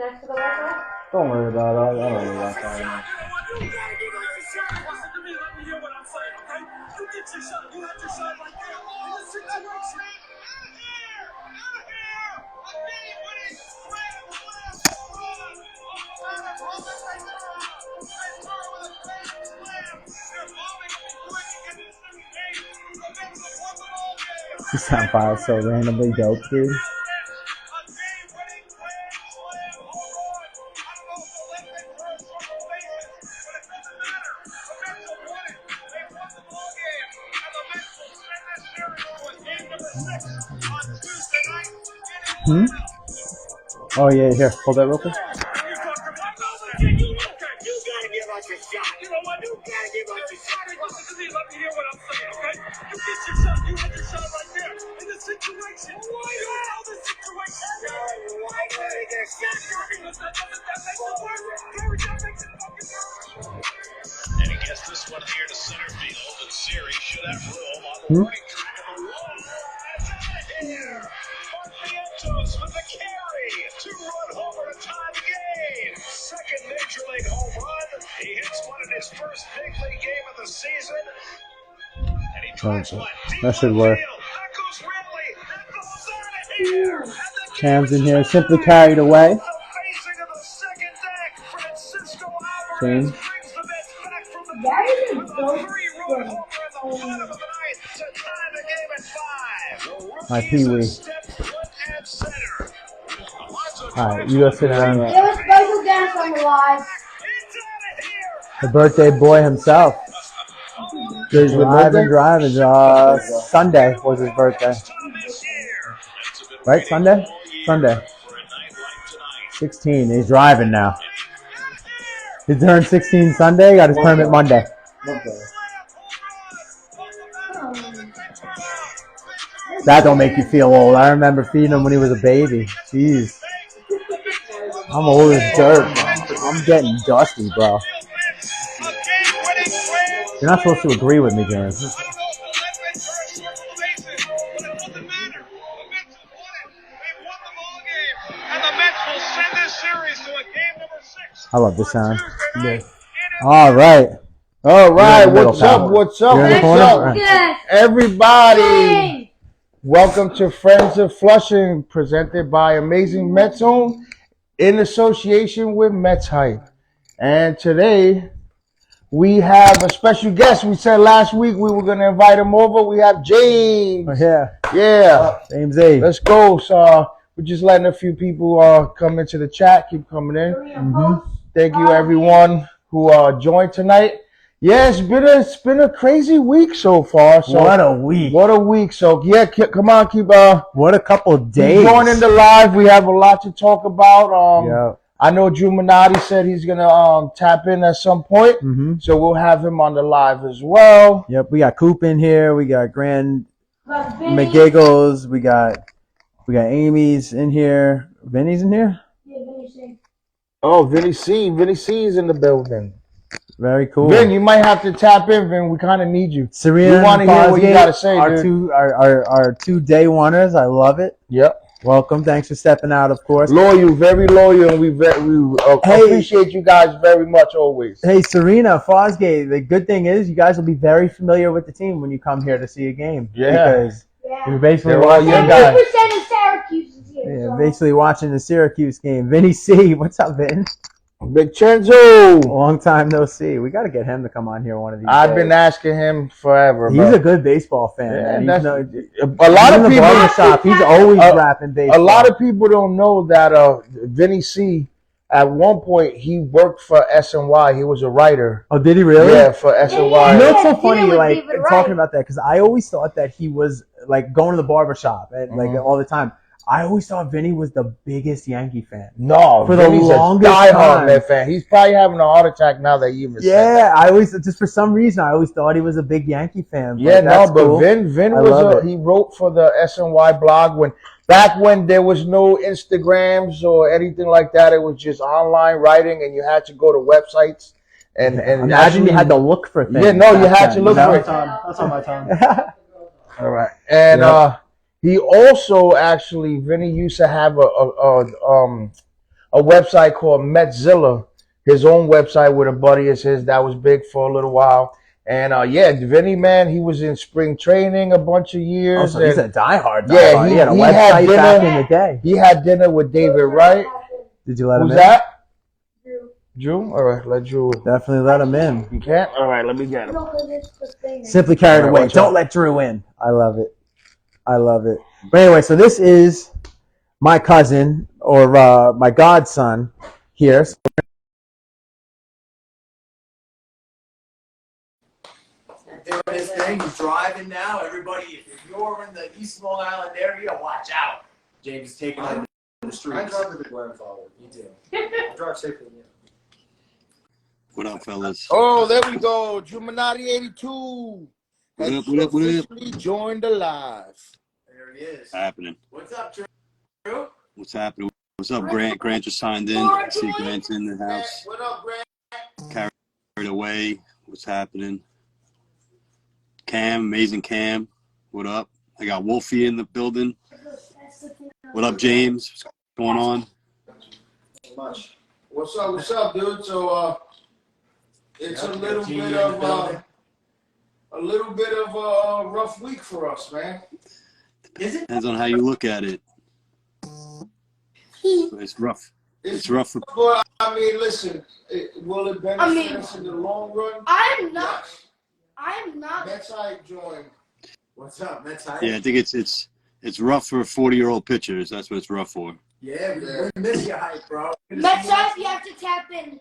next to the Wi-Fi? Don't worry about it. I don't worry about that. You gotta give us a shot. Listen to me. Let me hear what I'm saying, okay? You get your shot. You had your shot right there. In this situation. This soundfile is so randomly dope, dude. Oh yeah, here, hold that real quick. And he gets this one here to center field, and Siri should have room on the right track of the wall. That's out of here. Barrientos with the carry. 2-run homer to tie the game. Second major league home run. He hits one in his first big league game of the season. And he drives one deep That should left work. field. That goes Riley. That goes out of here. And the Cam's in game here, is simply tied. carried away. The facing of the second deck. Francisco Alvarez James. brings the Mets back from the That is a with a dope 3-run homer in the bottom of the ninth to tie the game at 5. My The Pee-wee. rookies step foot at center. Alright, you go sit down. It was special guest on the live. It's out of here. The birthday boy himself. Today's the Driving, birthday? driving. Sunday was his birthday. This year. Right, Sunday? Sunday. 16. He's driving now. He turned 16 Sunday, got his permit Monday. Okay. That don't make you feel old. I remember feeding him when he was a baby. Jeez. I'm old as dirt, bro. I'm getting dusty, bro. You're not supposed to agree with me, James. I love this sound. Yeah. All right. All right, You're in the middle, what's up? pal. What's up? You're in the What's corner? up? Alright. Yes. Everybody, Hey. welcome to Friends of Flushing, presented by Amazing Mets Zone in association with Mets Hype. And today we have a special guest. We said last week we were going to invite him over. We have James. Oh, yeah. Yeah, James A. let's go. So we're just letting a few people come into the chat. Keep coming in. Thank you, everyone who joined tonight. Yeah, it's been a crazy week so far. So What a week. What a week. So yeah, come on, keep What a couple of keep days. joining the live. We have a lot to talk about. Yeah. I know Drew Minotti said he's gonna tap in at some point, Mm-hmm. so we'll have him on the live as well. Yep. We got Coop in here. We got Grand But Vinny- McGiggles. We got Amy's in here. Vinny's in here. Yeah, Vinny said- Oh, Vinny C is in the building. Very cool. Vin, you might have to tap in, Vin. We kind of need you. Serena, We wanna hear what you Fosgate, gotta say, our dude. our two day oneers. I love it. Yep. Welcome. Thanks for stepping out, of course. Loyal, very loyal, and we Hey. appreciate you guys very much always. Hey, Serena, Fosgate, the good thing is you guys will be very familiar with the team when you come here to see a game. Yeah. Because Yeah. you're basically They're all watching, young guys. 70% of Syracuse is here. yeah, so- basically watching the Syracuse game. Vinny C, what's up, Vin? Big Chenzo. Long time no see. We got to get him to come on here one of these I've days. been asking him forever. He's bro. a good baseball fan. Yeah, man. He's that's- no, a lot in of the people. barbershop, he's always rapping baseball. A lot of people don't know that Vinny C. At one point he worked for SNY. He was a writer. Oh, did he really? Yeah, for SNY. You know what's Yeah, so funny, dinner with like, David talking Wright. about that, because I always thought that he was, like, going to the barbershop, and, like, all the time. I always thought Vinny was the biggest Yankee fan. No, For the Vinny's longest a diehard time. Met fan. He's probably having a heart attack now that you even said that. Yeah, I always, just for some reason, I always thought he was a big Yankee fan. But Yeah, no, that's but cool. Vin I love was it. he wrote for the SNY blog back when there was no Instagrams or anything like that. It was just online writing, and you had to go to websites and Imagine actually- you had to look for things. Yeah, no, you back had then, to look you know? for it. That's on my tongue. All right, and Yep. he also actually Vinny used to have a website called Metzilla, his own website with a buddy of his that was big for a little while. And yeah, Vinny, man, he was in spring training a bunch of years. Also, he's a and diehard. yeah, He had a he had website dinner back in the day. He had dinner with David Wright. Did you let him Who's in? that? Drew. Drew? All right, let Drew. Definitely let him in. You can't? All right, let me get him. No, 'cause it's the thing. Simply carried All right, away. watch Don't out. let Drew in. I love it. I love it. But anyway, so this is my cousin or my godson here. Doing his thing. He's driving now. Everybody, if you're in the East Long Island area, watch out. James is taking over the streets. I drive with a grandfather. You do. I drive safely. What up, fellas? Oh, there we go. Juminati 82 What has up, what up, what up? officially joined the live. There he is. What's happening? What's up, Drew? What's happening? What's up, Grant? Grant just signed in. I see Grant's in the house. What up, Grant? Carried away. What's happening? Cam, amazing Cam. What up? I got Wolfie in the building. What up, James? What's going on? So much. What's up, dude? So, it's Yeah, a little Genie bit in the building. of a rough week for us, man. Is it? Depends on how you look at it. It's rough. It's rough for But I mean, listen, will it benefit I mean- us in the long run? I'm not. Yes. I'm not. That's how I joined. What's up, Mets? yeah. I think it's rough for 40-year-old pitchers. That's what it's rough for. Yeah, we miss you, hype, bro. Mets up, you have to tap in,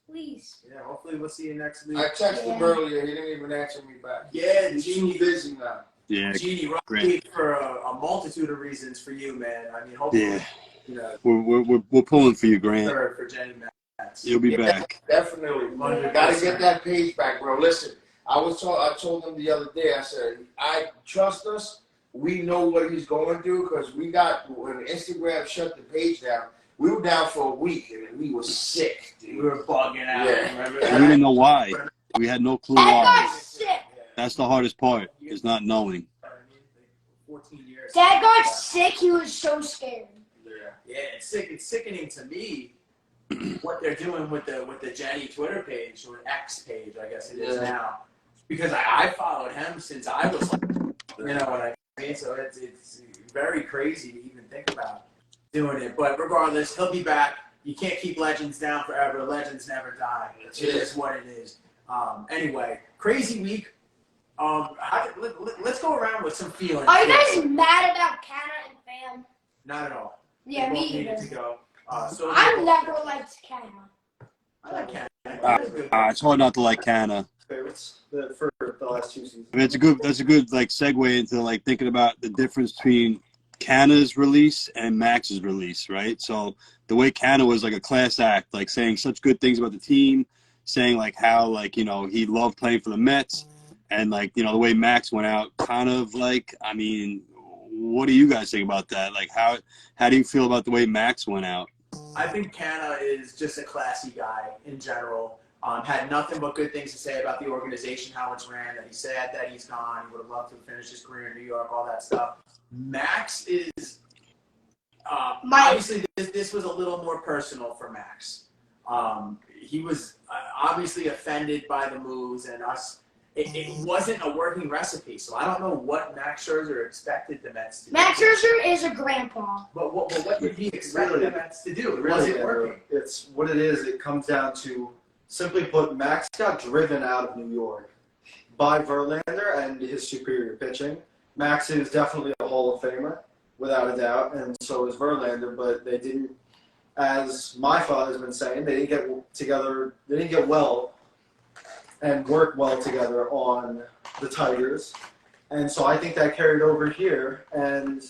please. Yeah, hopefully we'll see you next week. I texted him Yeah. earlier. He didn't even answer me back. Yeah, He's too Genie. busy now. Yeah, Genie, rough Great. week for a multitude of reasons for you, man. I mean, hopefully, yeah. you know, We're pulling for you, Grant. for Jenny Mets. You'll be Yeah. back. Definitely. Yeah. Gotta get that page back, bro. Listen, I told him the other day, I said, I trust us. We know what he's going through because when Instagram shut the page down, we were down for a week and we were sick, We dude. were bugging out. Yeah. Remember We that? didn't know why. We had no clue That why. got sick. That's the hardest part, is not knowing. 14 years. Dad got sick. He was so scared. Yeah, it's sick. It's sickening to me what they're doing with the Jenny Twitter page or X page, I guess it is Yeah. now, because I followed him since I was, you know what I mean. So it's very crazy to even think about doing it. But regardless, he'll be back. You can't keep legends down forever. Legends never die. It is what it is. Anyway, crazy week. Let's go around with some feelings. Are you guys mad about Canna and Fam? Not at all. Yeah, They both me needed either. to go. So I never liked Canna. I like Canada. It's hard not to like Canna. Favorites for the last 2 seasons. I mean, that's a good like segue into like thinking about the difference between Canna's release and Max's release, right? So the way Canna was like a class act, like saying such good things about the team, saying like how like, you know, he loved playing for the Mets, and like, you know, the way Max went out, kind of like, I mean, what do you guys think about that? Like how do you feel about the way Max went out? I think Canna is just a classy guy in general. Had nothing but good things to say about the organization, how it's ran, that he's sad that he's gone. He would have loved to finish his career in New York, all that stuff. Max is obviously this was a little more personal for Max. He was obviously offended by the moves and us. It wasn't a working recipe, so I don't know what Max Scherzer expected the Mets to do. Max Scherzer is a grandpa. But what did he expect Really- the Mets to do? It Really, wasn't working. it's what it is. It comes down to, simply put, Max got driven out of New York by Verlander and his superior pitching. Max is definitely a Hall of Famer, without a doubt, and so is Verlander, but they didn't, as my father's been saying, they didn't get together, they didn't get well and work well together on the Tigers. And so I think that carried over here, and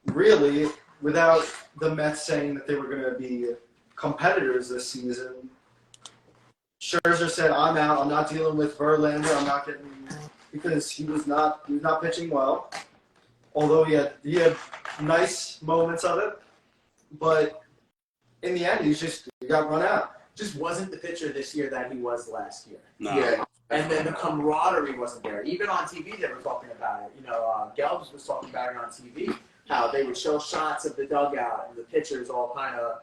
really, without the Mets saying that they were going to be competitors this season, Scherzer said, I'm out, I'm not dealing with Verlander, I'm not getting, because he was not pitching well, although he had nice moments of it, but in the end, he got run out. Just wasn't the pitcher this year that he was last year. No. Yeah. And then the camaraderie wasn't there. Even on TV, they were talking about it. You know, Gelbs was talking about it on TV, how they would show shots of the dugout and the pitchers all kind of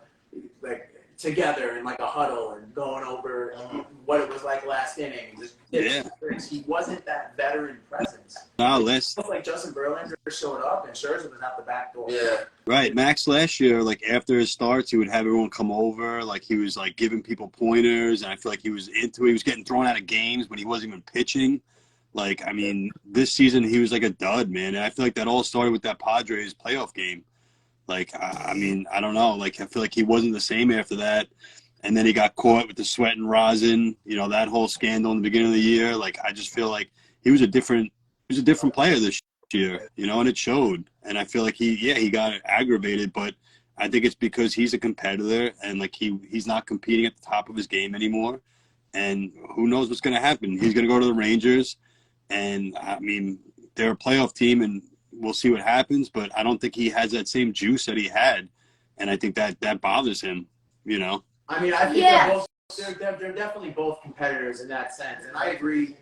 together in like a huddle and going over what it was like last inning. He wasn't that veteran presence. No, It felt like Justin Verlander showed up and Scherzer was out the back door. Yeah. right. Max last year, like after his starts, he would have everyone come over. Like he was like giving people pointers, and I feel like he was into it. He was getting thrown out of games when he wasn't even pitching. Like, I mean, this season he was like a dud, man. And I feel like that all started with that Padres playoff game. Like, I mean, I don't know. Like, I feel like he wasn't the same after that. And then he got caught with the sweat and rosin, you know, that whole scandal in the beginning of the year. Like, I just feel like he was a different player this year, you know, and it showed. And I feel like he got aggravated, but I think it's because he's a competitor and like he's not competing at the top of his game anymore. And who knows what's going to happen? He's going to go to the Rangers. And I mean, they're a playoff team and we'll see what happens, but I don't think he has that same juice that he had. And I think that bothers him, you know? I mean, I think they're definitely both competitors in that sense. And I agree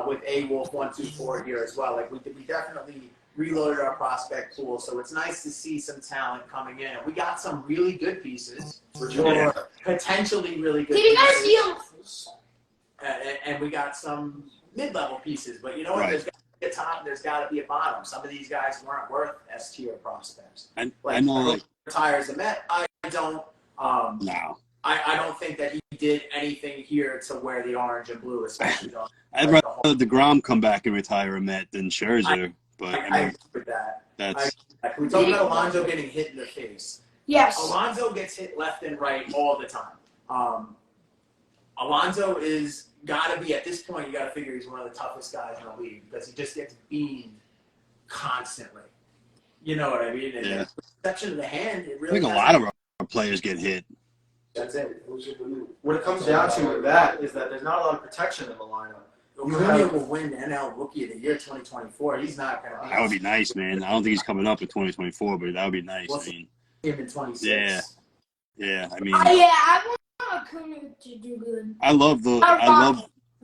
with A-Wolf124 here as well. Like, we definitely reloaded our prospect pool, so it's nice to see some talent coming in. We got some really good pieces, for sure. Yeah. Potentially really good Did you guys pieces. see him? And we got some mid-level pieces. But you know what? Right. There's got to be a top, there's got to be a bottom. Some of these guys weren't worth S-tier prospects. I Like, know, I hope like, he retires a Met. I don't. no. I don't think that he did anything here to wear the orange and blue, especially. I'd rather DeGrom come back and retire a Met than Scherzer. But I I mean, agree with that. that's We talk about Alonso getting hit in the face. Yes. Alonso gets hit left and right all the time. Alonso is got to be, at this point, you got to figure he's one of the toughest guys in the league because he just gets beamed constantly. You know what I mean? And Yeah. the section of the hand, it I really think a has- lot of our players get hit. That's it. What it comes down to with that is that there's not a lot of protection in the lineup. Acuna will win NL Rookie of the Year 2024. He's not going to be. That would be nice, man. I don't think he's coming up in 2024, but that would be nice. We'll I mean, him in 26. yeah. I mean, I want Acuna to do good. I love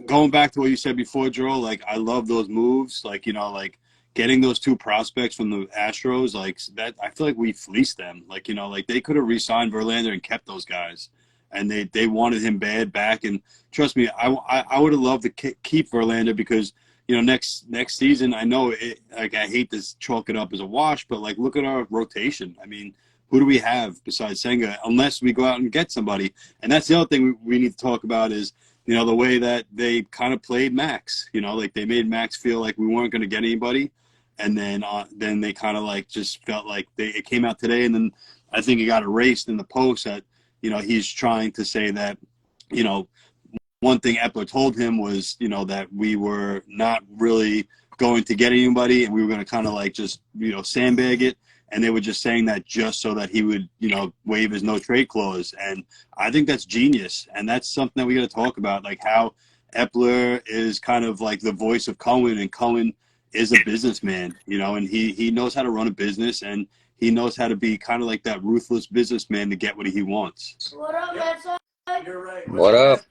going back to what you said before, Joe. Like, I love those moves. Like, you know, like getting those two prospects from the Astros, like that. I feel like we fleeced them. Like, you know, like they could have re-signed Verlander and kept those guys, and they wanted him bad back. And trust me, I would have loved to keep Verlander because, you know, next season, I know it. Like, I hate to chalk it up as a wash, but like, look at our rotation. I mean, who do we have besides Senga? Unless we go out and get somebody. And that's the other thing we need to talk about is, you know, the way that they kind of played Max. You know, like they made Max feel like we weren't going to get anybody, and then they kind of like just felt like it came out today, and then I think it got erased in the post that, you know, he's trying to say that, you know, one thing Epler told him was, you know, that we were not really going to get anybody, and we were going to kind of like just, you know, sandbag it. And they were just saying that just so that he would, you know, waive his no trade clause. And I think that's genius. And that's something that we got to talk about, like how Epler is kind of like the voice of Cohen, and Cohen is a businessman, you know, and he knows how to run a business, and he knows how to be kind of like that ruthless businessman to get what he wants. What up, Mets? You're right. What up?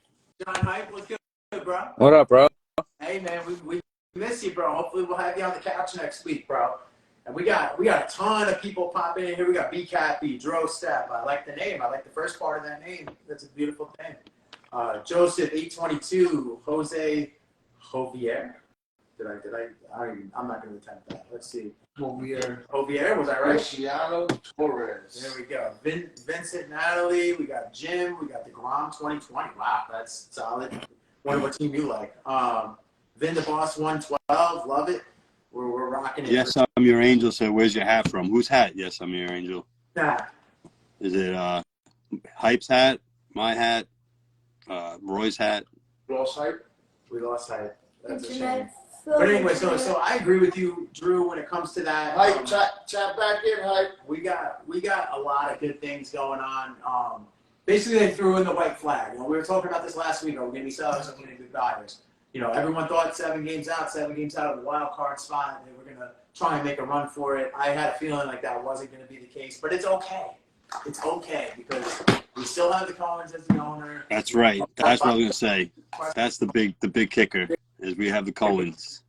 John Hype, what's good, bro? What up, bro? Hey, man, we miss you, bro. Hopefully we'll have you on the couch next week, bro. And we got a ton of people popping in here. We got B-Cappy, Dro Step. I like the name. I like the first part of that name. That's a beautiful name. Joseph 822, Jose Jovier. I'm not going to attempt that. Let's see. Jovier, was I right? Luciano Torres. There we go. Vincent Natalie. We got Jim. We got the Grom 2020. Wow, that's solid. Wonder what team you like. Vin the Boss 112. Love it. We're rocking it. Yes, I'm your angel. So where's your hat from? Whose hat? Yes, I'm your angel. Nah. Is it Hype's hat? My hat? Roy's hat? Lost Hype. We lost Hype. That's a shame. Internet. But anyway, so I agree with you, Drew, when it comes to that. Hype, chat back in, Hype. We got a lot of good things going on. Basically, they threw in the white flag. You know, we were talking about this last week. Are we going to be sellers or going to be buyers? You know, everyone thought 7 games out of the wild card spot. They were going to try and make a run for it. I had a feeling like that wasn't going to be the case, but it's okay. It's okay because we still have the Collins as the owner. That's right. That's what I was going to say. That's the big kicker is we have the Cohens.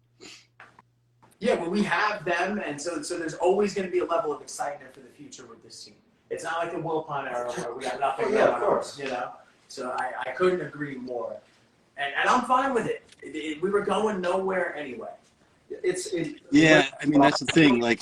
Yeah, well, we have them, and so there's always going to be a level of excitement for the future with this team. It's not like the Wilpon era where we got nothing Oh, yeah, going of course. on, you know? So I couldn't agree more. And I'm fine with it. We were going nowhere anyway. Yeah, I mean that's the thing. Like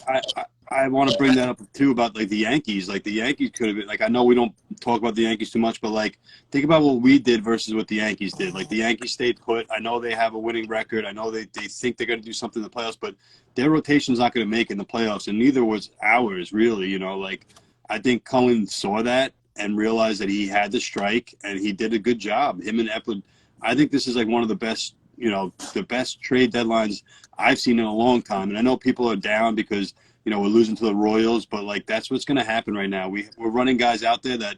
I want to bring that up too about like the Yankees. Like the Yankees could have been like I know we don't talk about the Yankees too much, but like think about what we did versus what the Yankees did. Like the Yankees stayed put. I know they have a winning record. I know they think they're going to do something in the playoffs, but their rotation's not going to make in the playoffs, and neither was ours really. You know, like I think Cullen saw that and realized that he had to strike, and he did a good job. Him and Epler. I think this is like one of the best. You know, the best trade deadlines I've seen in a long time. And I know people are down because, you know, we're losing to the Royals, but like that's what's going to happen right now. We're running guys out there that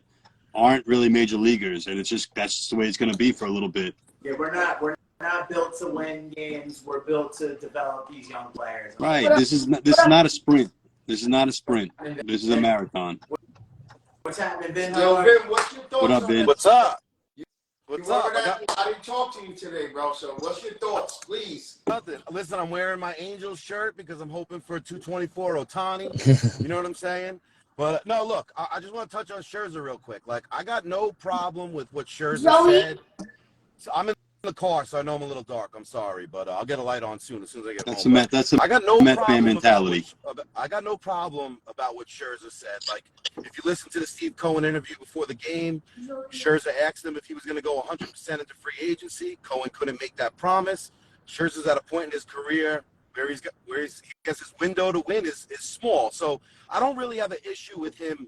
aren't really major leaguers, and it's just that's just the way it's going to be for a little bit. Yeah, we're not built to win games. We're built to develop these young players. Right. This is not a sprint. This is not a sprint. This is a marathon. What's happening, Vin? Yo, Vin, what's your thoughts What up, on Vin? that? What's up? I didn't talk to you today, bro. So what's your thoughts, please? Nothing. Listen, I'm wearing my Angels shirt because I'm hoping for a 224 Ohtani. You know what I'm saying? But no, look, I just want to touch on Scherzer real quick. Like, I got no problem with what Scherzer Joey? said. So I'm in the car, so I know I'm a little dark. I'm sorry, but I'll get a light on soon as I get That's home. that's a I got no Met problem fan mentality. I got no problem about what Scherzer said. Like, if you listen to the Steve Cohen interview before the game, Scherzer asked him if he was going to go 100% into free agency. Cohen couldn't make that promise. Scherzer's at a point in his career where he has his window to win is small. So I don't really have an issue with him,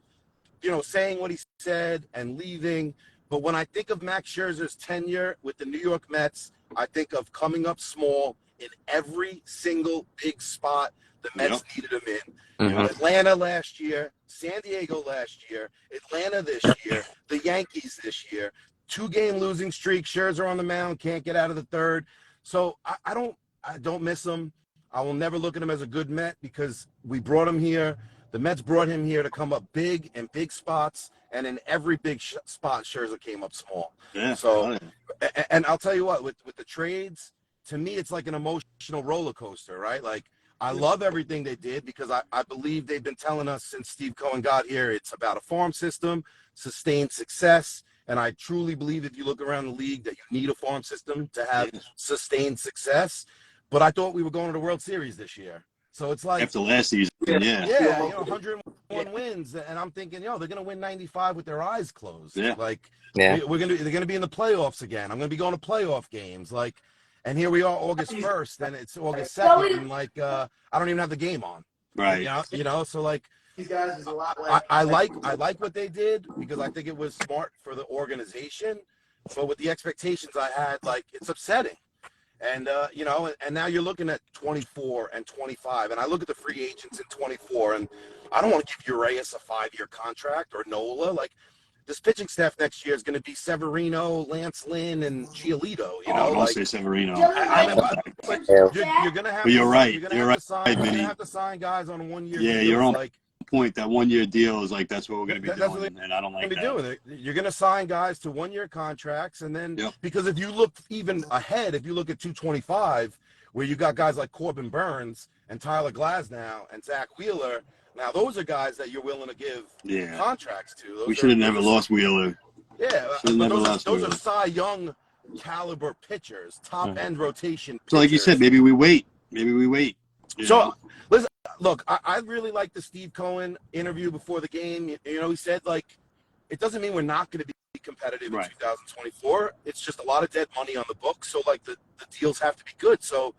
you know, saying what he said and leaving. But when I think of Max Scherzer's tenure with the New York Mets, I think of coming up small in every single big spot the Mets needed him in. You know, Atlanta last year, San Diego last year, Atlanta this year, the Yankees this year. 2-game losing streak. Scherzer on the mound, can't get out of the third. So I don't miss him. I will never look at him as a good Met because we brought him here. The Mets brought him here to come up big in big spots, and in every big spot, Scherzer came up small. Yeah. So, and I'll tell you what, with the trades, to me, it's like an emotional roller coaster, right? Like, I love everything they did because I believe they've been telling us since Steve Cohen got here, it's about a farm system, sustained success. And I truly believe if you look around the league that you need a farm system to have sustained success. But I thought we were going to the World Series this year. So it's like After last season, yeah. Yeah, you know, 101 wins, and I'm thinking, they're gonna win 95 with their eyes closed. Yeah. Like, they're gonna be in the playoffs again. I'm gonna be going to playoff games, like, and here we are, August 1st, and it's August 2nd, and like, I don't even have the game on. Right. You know, so like, These guys is a lot less. I like what they did because I think it was smart for the organization, but with the expectations I had, like, it's upsetting. And, you know, and now you're looking at 24 and 25. And I look at the free agents in 24, and I don't want to give Urias a 5-year contract or Nola. Like, this pitching staff next year is going to be Severino, Lance Lynn, and Giolito. You know, don't like, say Severino. you're going to have But you're right. You're You're going right, to have to sign guys on 1-year Yeah, deals. you're on like, point. That 1-year deal is like that's what we're going to be That's what doing, and I don't like that. doing. You're going to sign guys to 1-year contracts, and then because if you look even ahead, if you look at 225, where you got guys like Corbin Burns and Tyler Glasnow and Zach Wheeler, now those are guys that you're willing to give contracts to. We should have never lost Wheeler. Yeah, but those are Cy Young caliber pitchers, top end rotation pitchers. So like you said, maybe we wait. So listen, look, I really like the Steve Cohen interview before the game. You know, he said, like, it doesn't mean we're not going to be competitive in 2024. It's just a lot of dead money on the books. So, like, the deals have to be good. So,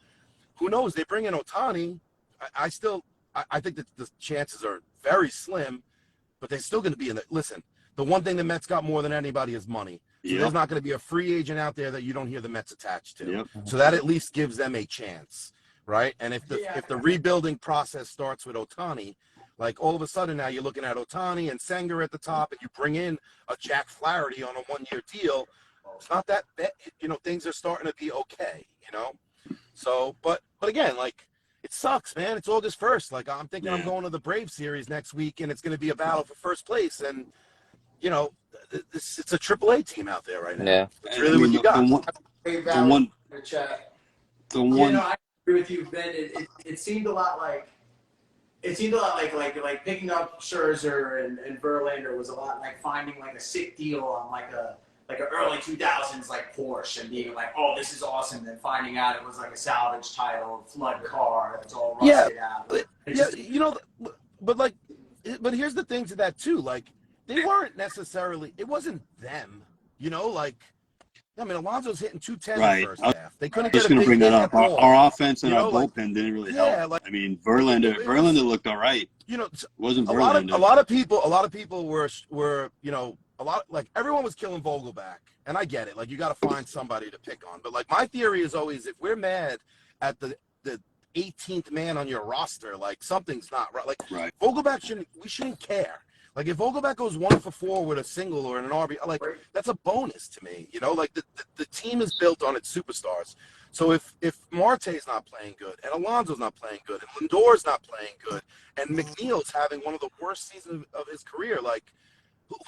who knows? They bring in Ohtani. I think that the chances are very slim, but they're still going to be in the – listen, the one thing the Mets got more than anybody is money. So there's not going to be a free agent out there that you don't hear the Mets attached to. So that at least gives them a chance. Right. And if the rebuilding process starts with Ohtani, like all of a sudden now you're looking at Ohtani and Senger at the top, and you bring in a Jack Flaherty on a 1-year deal. It's not that bad. You know, things are starting to be okay, you know? So, but again, like, it sucks, man. It's August 1st. Like, I'm thinking I'm going to the Braves series next week, and it's going to be a battle for first place. And, you know, it's a AAA team out there right now. Yeah. It's really what you got. The one. I agree with you, Ben. It seemed a lot like it seemed a lot like picking up Scherzer and Verlander was a lot like finding like a sick deal on like an early 2000s like Porsche and being like, oh, this is awesome. Then finding out it was like a salvage title, flood car that's all rusted out. Yeah, you know, but here's the thing to that too. Like, they weren't necessarily. It wasn't them. You know, like. I mean, Alonso's hitting 210 in the first half. They couldn't Just get a going to big bring that hit up. at all. Our offense and You know, our like, bullpen didn't really yeah, help. like, I mean, Verlander looked all right. You know, It wasn't a Verlander. lot of people were you know, like everyone was killing Vogelback, and I get it. Like, you got to find somebody to pick on. But like, my theory is always, if we're mad at the 18th man on your roster, like, something's not right. Like, Vogelback we shouldn't care. Like, if Vogelback goes 1 for 4 with a single or an RB, like, that's a bonus to me. You know, like, the team is built on its superstars. So if Marte's not playing good, and Alonso's not playing good, and Lindor's not playing good, and McNeil's having one of the worst seasons of his career, like,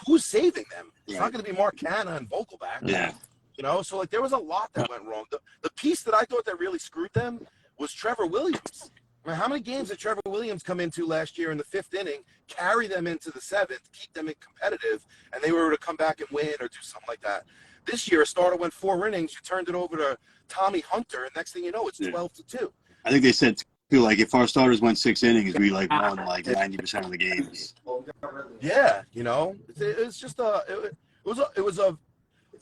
who's saving them? It's not going to be Mark Canha and Vogelback. Yeah. You know, so, like, there was a lot that went wrong. The piece that I thought that really screwed them was Trevor Williams. I mean, how many games did Trevor Williams come into last year in the 5th inning, carry them into the 7th, keep them in competitive, and they were to come back and win or do something like that? This year, a starter went 4 innings, you turned it over to Tommy Hunter, and next thing you know, it's 12-2. I think they said too, like, if our starters went 6 innings, we like won like 90% of the games. Yeah, you know, it's just it was a.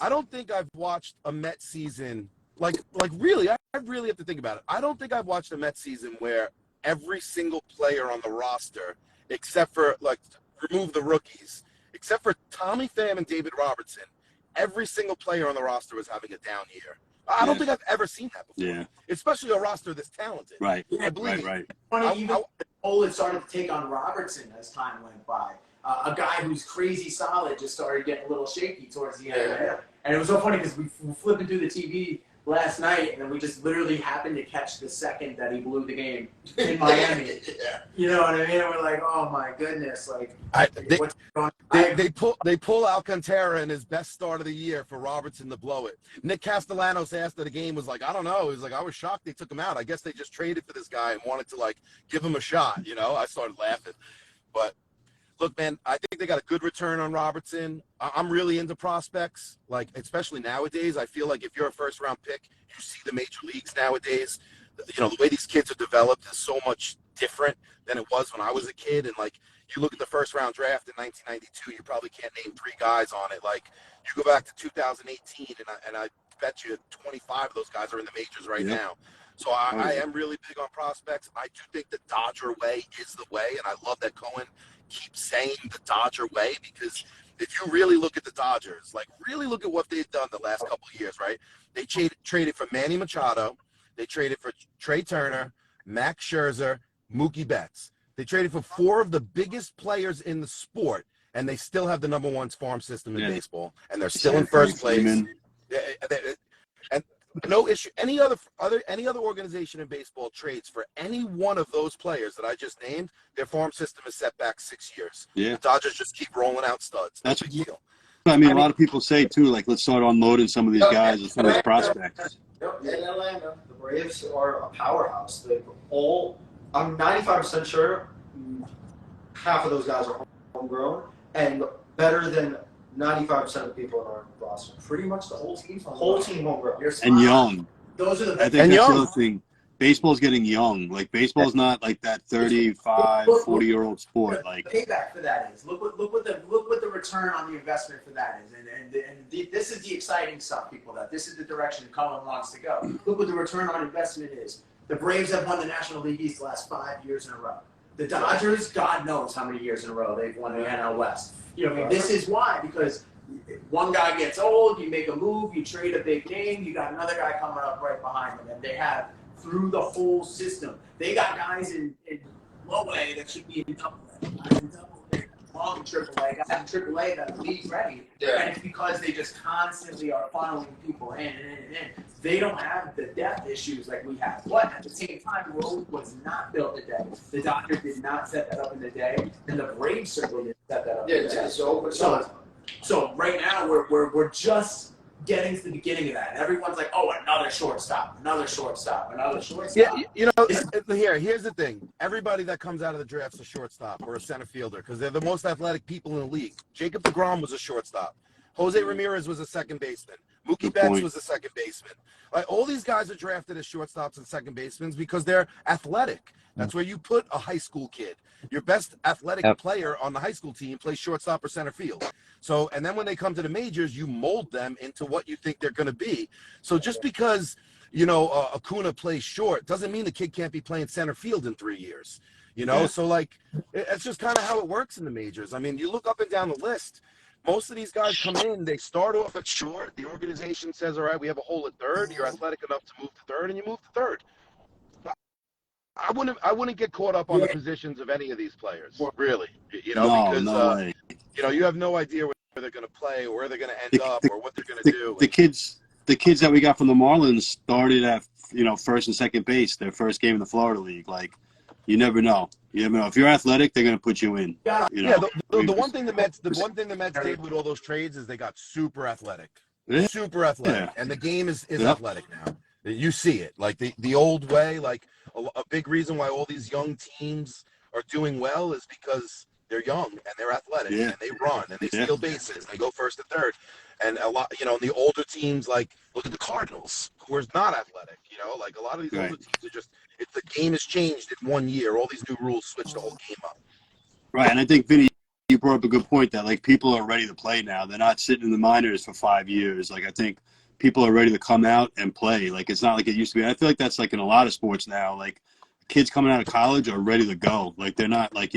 I don't think I've watched a Mets season. Like really, I really have to think about it. I don't think I've watched a Mets season where every single player on the roster, except for, like, remove the rookies, except for Tommy Pham and David Robertson, every single player on the roster was having a down year. I don't think I've ever seen that before. Yeah. Especially a roster this talented. Right. I believe. Right. Funny, even Olin started to take on Robertson as time went by. A guy who's crazy solid just started getting a little shaky towards the end. Yeah. And it was so funny because we were flipping through the TV last night, and then we just literally happened to catch the second that he blew the game in Miami. You know what I mean? And we're like, oh my goodness, like what's going on? They pull Alcantara in his best start of the year for Robertson to blow it. Nick Castellanos after the game was like, I don't know. He was like, I was shocked they took him out. I guess they just traded for this guy and wanted to, like, give him a shot. You know, I started laughing. But look, man, I think they got a good return on Robertson. I'm really into prospects, like, especially nowadays. I feel like if you're a first-round pick, you see the major leagues nowadays. You know, the way these kids are developed is so much different than it was when I was a kid. And, like, you look at the first-round draft in 1992, you probably can't name 3 guys on it. Like, you go back to 2018, and I bet you 25 of those guys are in the majors right now. So I am really big on prospects. I do think the Dodger way is the way, and I love that Cohen keep saying the Dodger way, because if you really look at the Dodgers, like, really look at what they've done the last couple of years, right? They traded for Manny Machado. They traded for Trey Turner, Max Scherzer, Mookie Betts. They traded for 4 of the biggest players in the sport, and they still have the #1 farm system in baseball, and they're still in first place. And no issue. Any other organization in baseball trades for any one of those players that I just named, their farm system is set back 6 years. Yeah. The Dodgers just keep rolling out studs. That's a big deal. I mean, a lot of people say too, like, let's start unloading some of these guys and some of these prospects. Yep, in Atlanta, the Braves are a powerhouse. I'm 95% sure half of those guys are homegrown and better than 95% of the people in our roster. Pretty much the whole team. Homegrown. And young. Those are the I best. think that's the other thing. Baseball's getting young. Like, baseball's not like that 35, 40-year-old sport. Like, the payback for that is look what the return on the investment for that is, and this is the exciting stuff, people. That this is the direction Cullen wants to go. Look what the return on investment is. The Braves have won the National League East the last 5 years in a row. The Dodgers, God knows how many years in a row they've won the NL West. You know, I mean, this is why, because one guy gets old, you make a move, you trade a big name, you got another guy coming up right behind them, and they have through the whole system. They got guys in low A that should be in double A, guys in double A, long in triple A, guys in triple A that are league ready. And it's because they just constantly are funneling people in. They don't have the depth issues like we have. But at the same time, the road was not built today. The Dodgers did not set that up in the day, and the Braves certainly didn't set that up in the day. So right now we're just getting to the beginning of that. And everyone's like, oh, another shortstop, another shortstop, another shortstop. Yeah, here's the thing. Everybody that comes out of the draft's a shortstop or a center fielder because they're the most athletic people in the league. Jacob deGrom was a shortstop. Jose Ramirez was a second baseman. Mookie Betts was a second baseman. Like, all these guys are drafted as shortstops and second basemen because they're athletic. That's where you put a high school kid. Your best athletic player on the high school team plays shortstop or center field. So, and then when they come to the majors, you mold them into what you think they're going to be. So just because, Acuna plays short doesn't mean the kid can't be playing center field in 3 years. So like, it's just kind of how it works in the majors. I mean, you look up and down the list. Most of these guys come in, they start off at short. The organization says, all right, we have a hole at third. You're athletic enough to move to third, and you move to third. I wouldn't get caught up on the positions of any of these players, really. Because you have no idea where they're going to play or where they're going to end up or what they're going to do. The kids that we got from the Marlins started at first and second base their first game in the Florida League. Like, you never know. If you're athletic, they're going to put you in. The one thing the Mets did with all those trades is they got super athletic. Super athletic. And the game is athletic now. You see it. Like the old way, like a big reason why all these young teams are doing well is because they're young and they're athletic and they run and they steal bases. They go first and third. And a lot, the older teams, like, look at the Cardinals, who are not athletic. Like a lot of these older teams are just, the game has changed in 1 year. All these new rules switch the whole game up. Right, and I think, Vinny, you brought up a good point that, like, people are ready to play now. They're not sitting in the minors for 5 years. Like, I think people are ready to come out and play. Like, it's not like it used to be. I feel like that's, like, in a lot of sports now. Like, kids coming out of college are ready to go. Like, they're not, like,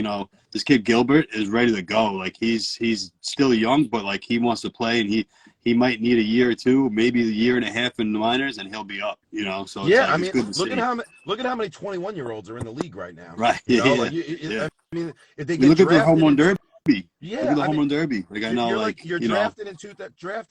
this kid Gilbert is ready to go. Like, he's still young, but, like, he wants to play, and he might need a year or two, maybe a year and a half in the minors, and he'll be up. So it's good to see. Look at how many 21-year-olds are in the league right now. Right. I mean, if they get look at the home run derby. Yeah, look at the home run derby. Like, I know, you're drafted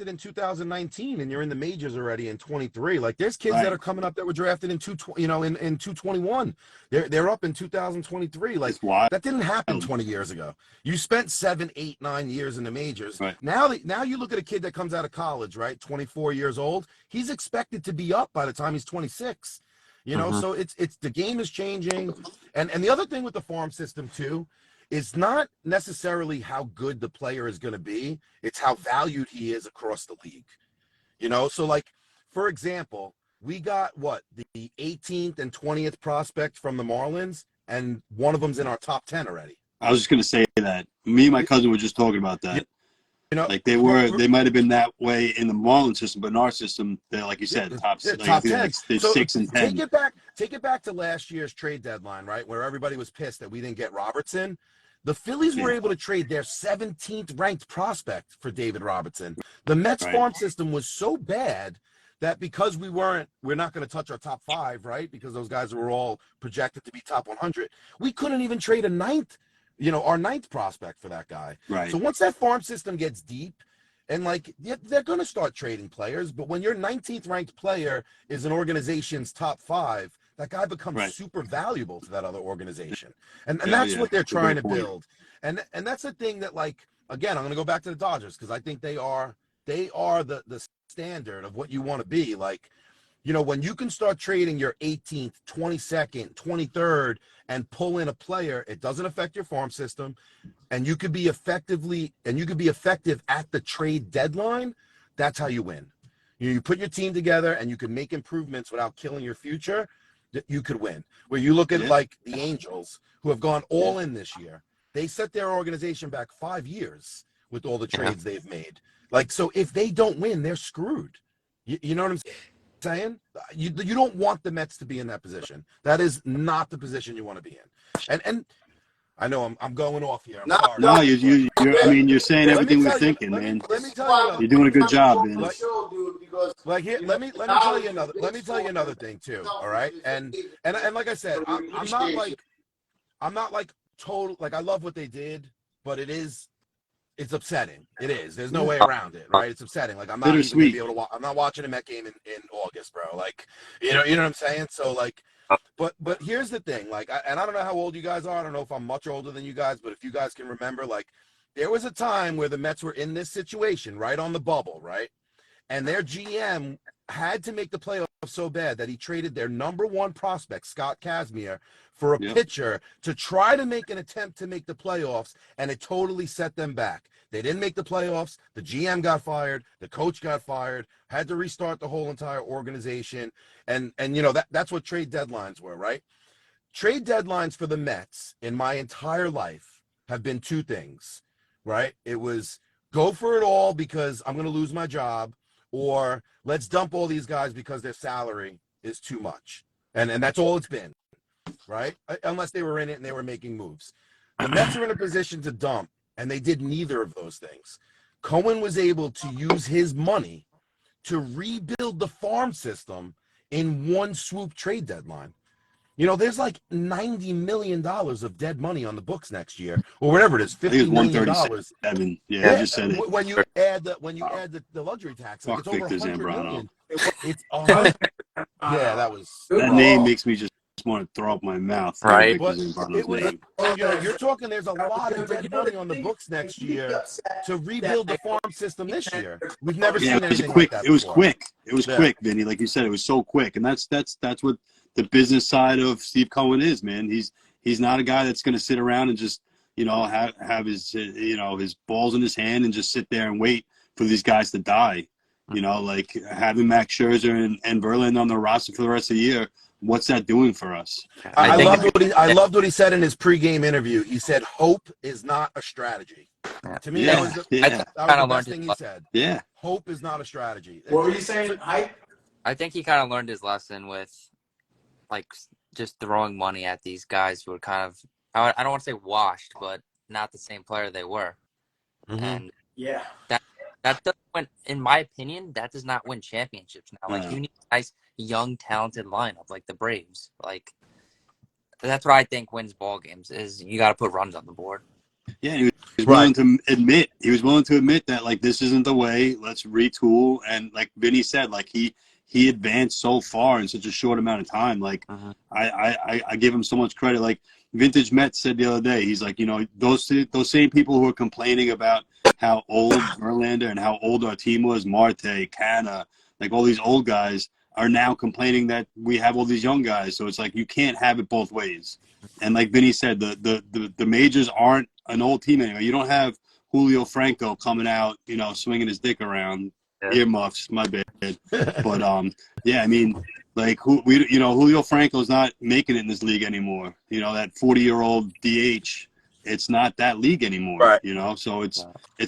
in 2019, and you're in the majors already in 23. Like, there's kids that are coming up that were drafted in 221. They're up in 2023. Like, that didn't happen 20 years ago. You spent 7, 8, 9 years in the majors. Right. Now you look at a kid that comes out of college, right? 24 years old. He's expected to be up by the time he's 26. So it's the game is changing, and the other thing with the farm system too. It's not necessarily how good the player is going to be. It's how valued he is across the league. So, like, for example, we got the 18th and 20th prospect from the Marlins, and one of them's in our top 10 already. I was just going to say that. Me and my cousin were just talking about that. Like, they might have been that way in the Marlins system, but in our system, they're, like you said, top 10. They're 6 and 10. Take it back to last year's trade deadline, right, where everybody was pissed that we didn't get Robertson. The Phillies were able to trade their 17th ranked prospect for David Robertson. The Mets farm system was so bad that because we're not going to touch our top 5, right? Because those guys were all projected to be top 100. We couldn't even trade our ninth prospect for that guy. Right. So once that farm system gets deep, and they're going to start trading players, but when your 19th ranked player is an organization's top 5, that guy becomes super valuable to that other organization. And that's what they're trying to build. And that's the thing that, like, again, I'm going to go back to the Dodgers because I think they are the standard of what you want to be. Like, when you can start trading your 18th, 22nd, 23rd and pull in a player, it doesn't affect your farm system, and you could be effective at the trade deadline. That's how you win. You put your team together and you can make improvements without killing your future. You could win. Where you look at like the Angels, who have gone all in this year, they set their organization back 5 years with all the trades they've made. Like, so if they don't win, they're screwed. You know what I'm saying? You don't want the Mets to be in that position. That is not the position you want to be in. And I know I'm going off here. Sorry. No, you're saying everything we're thinking, man. Let me tell you, you're doing a good job, man. Let me tell you another thing too. All right, and like I said, I'm not like total. Like, I love what they did, but it's upsetting. It is. There's no way around it, right? It's upsetting. Like, I'm not even gonna be able to watch. I'm not watching a Met game in August, bro. Like, you know what I'm saying? So, like, but here's the thing. Like, I don't know how old you guys are. I don't know if I'm much older than you guys, but if you guys can remember, like, there was a time where the Mets were in this situation, right on the bubble, right? and their GM had to make the playoffs so bad that he traded their number one prospect, Scott Kazmir, for a pitcher to try to make an attempt to make the playoffs, and it totally set them back. They didn't make the playoffs. The GM got fired. The coach got fired. Had to restart the whole entire organization. And you know, that's what trade deadlines were, right? Trade deadlines for the Mets in my entire life have been two things, right? It was go for it all because I'm going to lose my job, or let's dump all these guys because their salary is too much. And that's all it's been, right? Unless they were in it and they were making moves. The Mets are in a position to dump, and they did neither of those things. Cohen was able to use his money to rebuild the farm system in one swoop trade deadline. You know, there's like $90 million of dead money on the books next year, or whatever it is, $50 million. Yeah, I just said it. When you add the luxury tax, like it's over $100 million. It's yeah, that was that name makes me just want to throw up my mouth. Right. But it was, you know, you're talking. There's a lot of dead money on the books next year to rebuild the farm system this year. We've never seen anything like that. It was quick. It was quick, Vinny. Like you said, it was so quick, and that's what the business side of Steve Cohen is, man. He's not a guy that's going to sit around and just, you know, have his, you know, his balls in his hand and just sit there and wait for these guys to die. You know, like having Max Scherzer and Verlander on the roster for the rest of the year. What's that doing for us? I loved what he said in his pregame interview. He said, "Hope is not a strategy." To me, that was the best thing he said. Yeah, hope is not a strategy. What were you saying? I think he kind of learned his lesson with, like, just throwing money at these guys who are kind of, I don't want to say washed, but not the same player they were. Mm-hmm. And that doesn't win, in my opinion, that does not win championships now. Like, you need a nice, young, talented lineup, like the Braves. Like, that's what I think wins ball games, is you got to put runs on the board. Yeah, he was willing to admit. He was willing to admit that, like, this isn't the way. Let's retool. And like Vinny said, like he advanced so far in such a short amount of time. Like, I give him so much credit. Like Vintage Mets said the other day, he's like, you know, those same people who are complaining about how old Verlander and how old our team was, Marte, Canna, like all these old guys are now complaining that we have all these young guys. So it's like, you can't have it both ways. And like Vinny said, the majors aren't an old team anymore. You don't have Julio Franco coming out, you know, swinging his dick around. Earmuffs, my bad. But yeah, I mean, like Julio Franco's not making it in this league anymore. You know, that 40-year-old DH, it's not that league anymore. Right. You know, so it's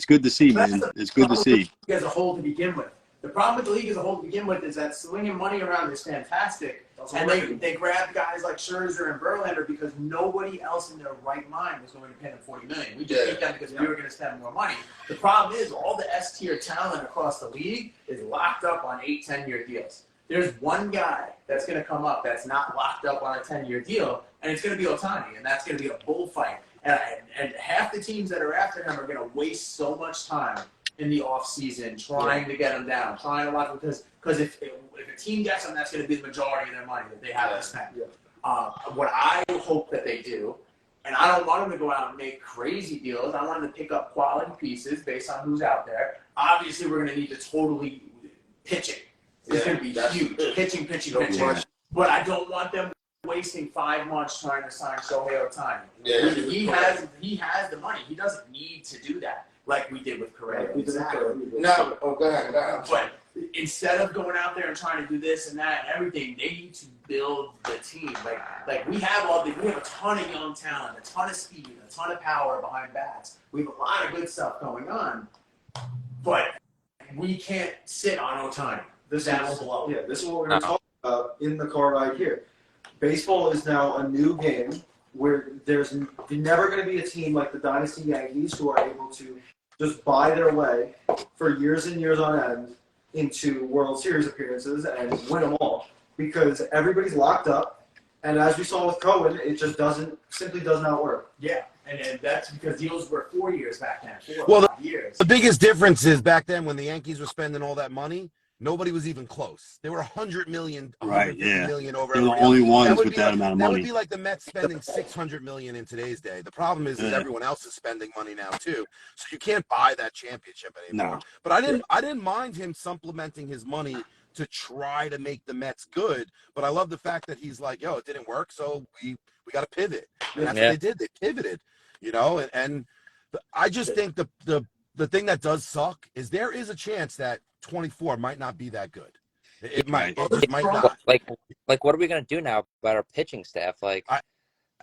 good to see, man. It's good to see. As a whole to begin with. The problem with the league as a whole to begin with is that swinging money around is fantastic. And they grab guys like Scherzer and Verlander because nobody else in their right mind was going to pay them $40 million. We just did that because we were going to spend more money. The problem is all the S-tier talent across the league is locked up on 8, 10-year deals. There's one guy that's going to come up that's not locked up on a 10-year deal, and it's going to be Ohtani, and that's going to be a bullfight. And half the teams that are after him are going to waste so much time in the off season trying to get him down, trying to lock him, because if a team gets him, that's going to be the majority of their money that they have to spend. What I hope that they do, and I don't want them to go out and make crazy deals. I want them to pick up quality pieces based on who's out there. Obviously, we're going to need to totally pitching. It's going to be huge. Pitching. But I don't want them wasting 5 months trying to sign Shohei Ohtani. He has the money. He doesn't need to do that like we did with Correa. No, go ahead. But instead of going out there and trying to do this and that and everything, they need to build the team. Like we have a ton of young talent, a ton of speed, a ton of power behind bats. We have a lot of good stuff going on, but we can't sit on Ohtani. This is what we're going to talk about in the car right here. Baseball is now a new game where there's never going to be a team like the Dynasty Yankees who are able to just buy their way for years and years on end into World Series appearances and win them all, because everybody's locked up, and as we saw with Cohen, it just simply does not work. Yeah, and that's because deals were 4 years back then. 4 or 5 years. The biggest difference is back then when the Yankees were spending all that money, nobody was even close. They were 100 million, Right, 150 yeah. million over They're the everybody only else. ones with be that like, amount of that would money. be like the Mets spending 600 million in today's day. The problem is Yeah. everyone else is spending money now too, so you can't buy that championship anymore. No. But I didn't mind him supplementing his money to try to make the Mets good. But I love the fact that he's like, yo, it didn't work, so we got to pivot, and that's what they did. They pivoted, you know, and I just think the thing that does suck is there is a chance that 24 might not be that good. It might. It just might not. Like, what are we gonna do now about our pitching staff? Like,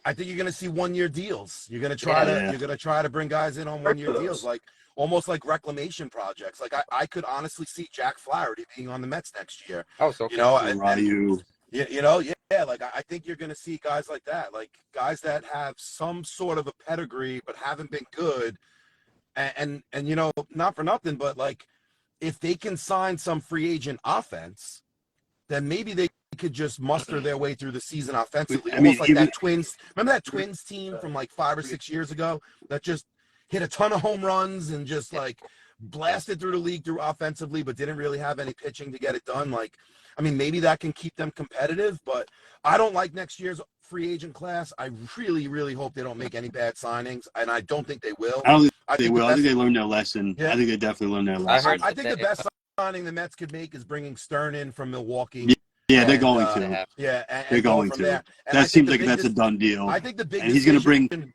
I think you're gonna see 1-year deals. You're gonna try to bring guys in on 1-year deals, like almost like reclamation projects. Like I could honestly see Jack Flaherty being on the Mets next year. oh, so You know, Ryu. like I think you're gonna see guys like that, like guys that have some sort of a pedigree but haven't been good. And you know, not for nothing, but like if they can sign some free agent offense, then maybe they could just muster their way through the season offensively. I mean, Almost like that Twins. Remember that Twins team from like 5 or 6 years ago that just hit a ton of home runs and just like blasted through the league through offensively, but didn't really have any pitching to get it done. Like, I mean, maybe that can keep them competitive, but I don't like next year's free agent class. I really, really hope they don't make any bad signings, and I don't think they will. I don't think they will. I think they learned their lesson. Yeah. I think they definitely learned their lesson. I think the best signing the Mets could make is bringing Stern in from Milwaukee. Yeah, they're going to. Yeah, and they're going from to. There. That seems like that's a done deal. I think the big and he's going to bring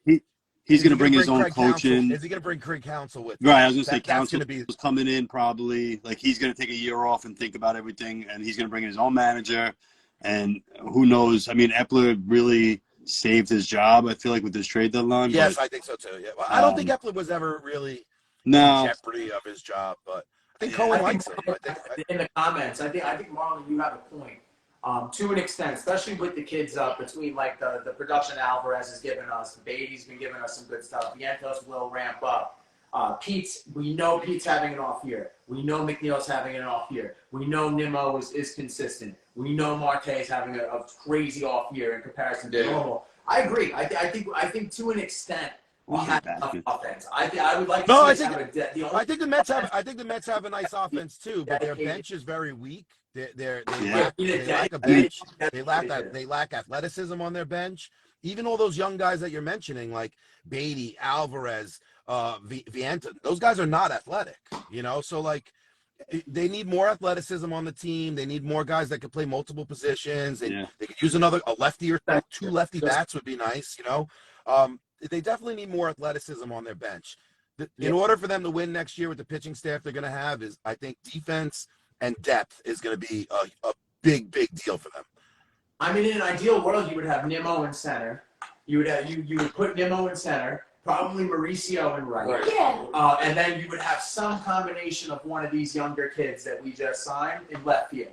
he's going to bring his own coach in. Is he going to bring Craig Counsell with him? Right, I was going to say Counsell is coming in probably. Like he's going to take a year off and think about everything, and he's going to bring in his own manager. And who knows? I mean, Epler really saved his job, I feel like, with this trade deadline. Yes, but, I think so too. Yeah, well, I don't think Epler was ever really in jeopardy of his job, but I think Cohen likes him. In the comments, I think Marlon, you have a point. To an extent, especially with the kids up between like the production Alvarez has given us, Beatty's been giving us some good stuff. Vientos will ramp up. We know Pete's having an off year. We know McNeil's having an off year. We know Nimmo is consistent. We know Marte is having a crazy off year in comparison to normal. I agree. I think to an extent we have enough offense. I would like to see I think the Mets have a nice offense too, but their bench is very weak. They lack a bench. They lack athleticism on their bench. Even all those young guys that you're mentioning, like Beatty, Alvarez, Vienta, those guys are not athletic, you know? So, like, they need more athleticism on the team. They need more guys that can play multiple positions. They could use a lefty or two lefty bats would be nice, you know? They definitely need more athleticism on their bench. In order for them to win next year with the pitching staff they're going to have is, I think, defense and depth is going to be a big, big deal for them. I mean, in an ideal world, you would have Nimmo in center. You would put Nimmo in center, probably Mauricio in right. Yeah. And then you would have some combination of one of these younger kids that we just signed in left field.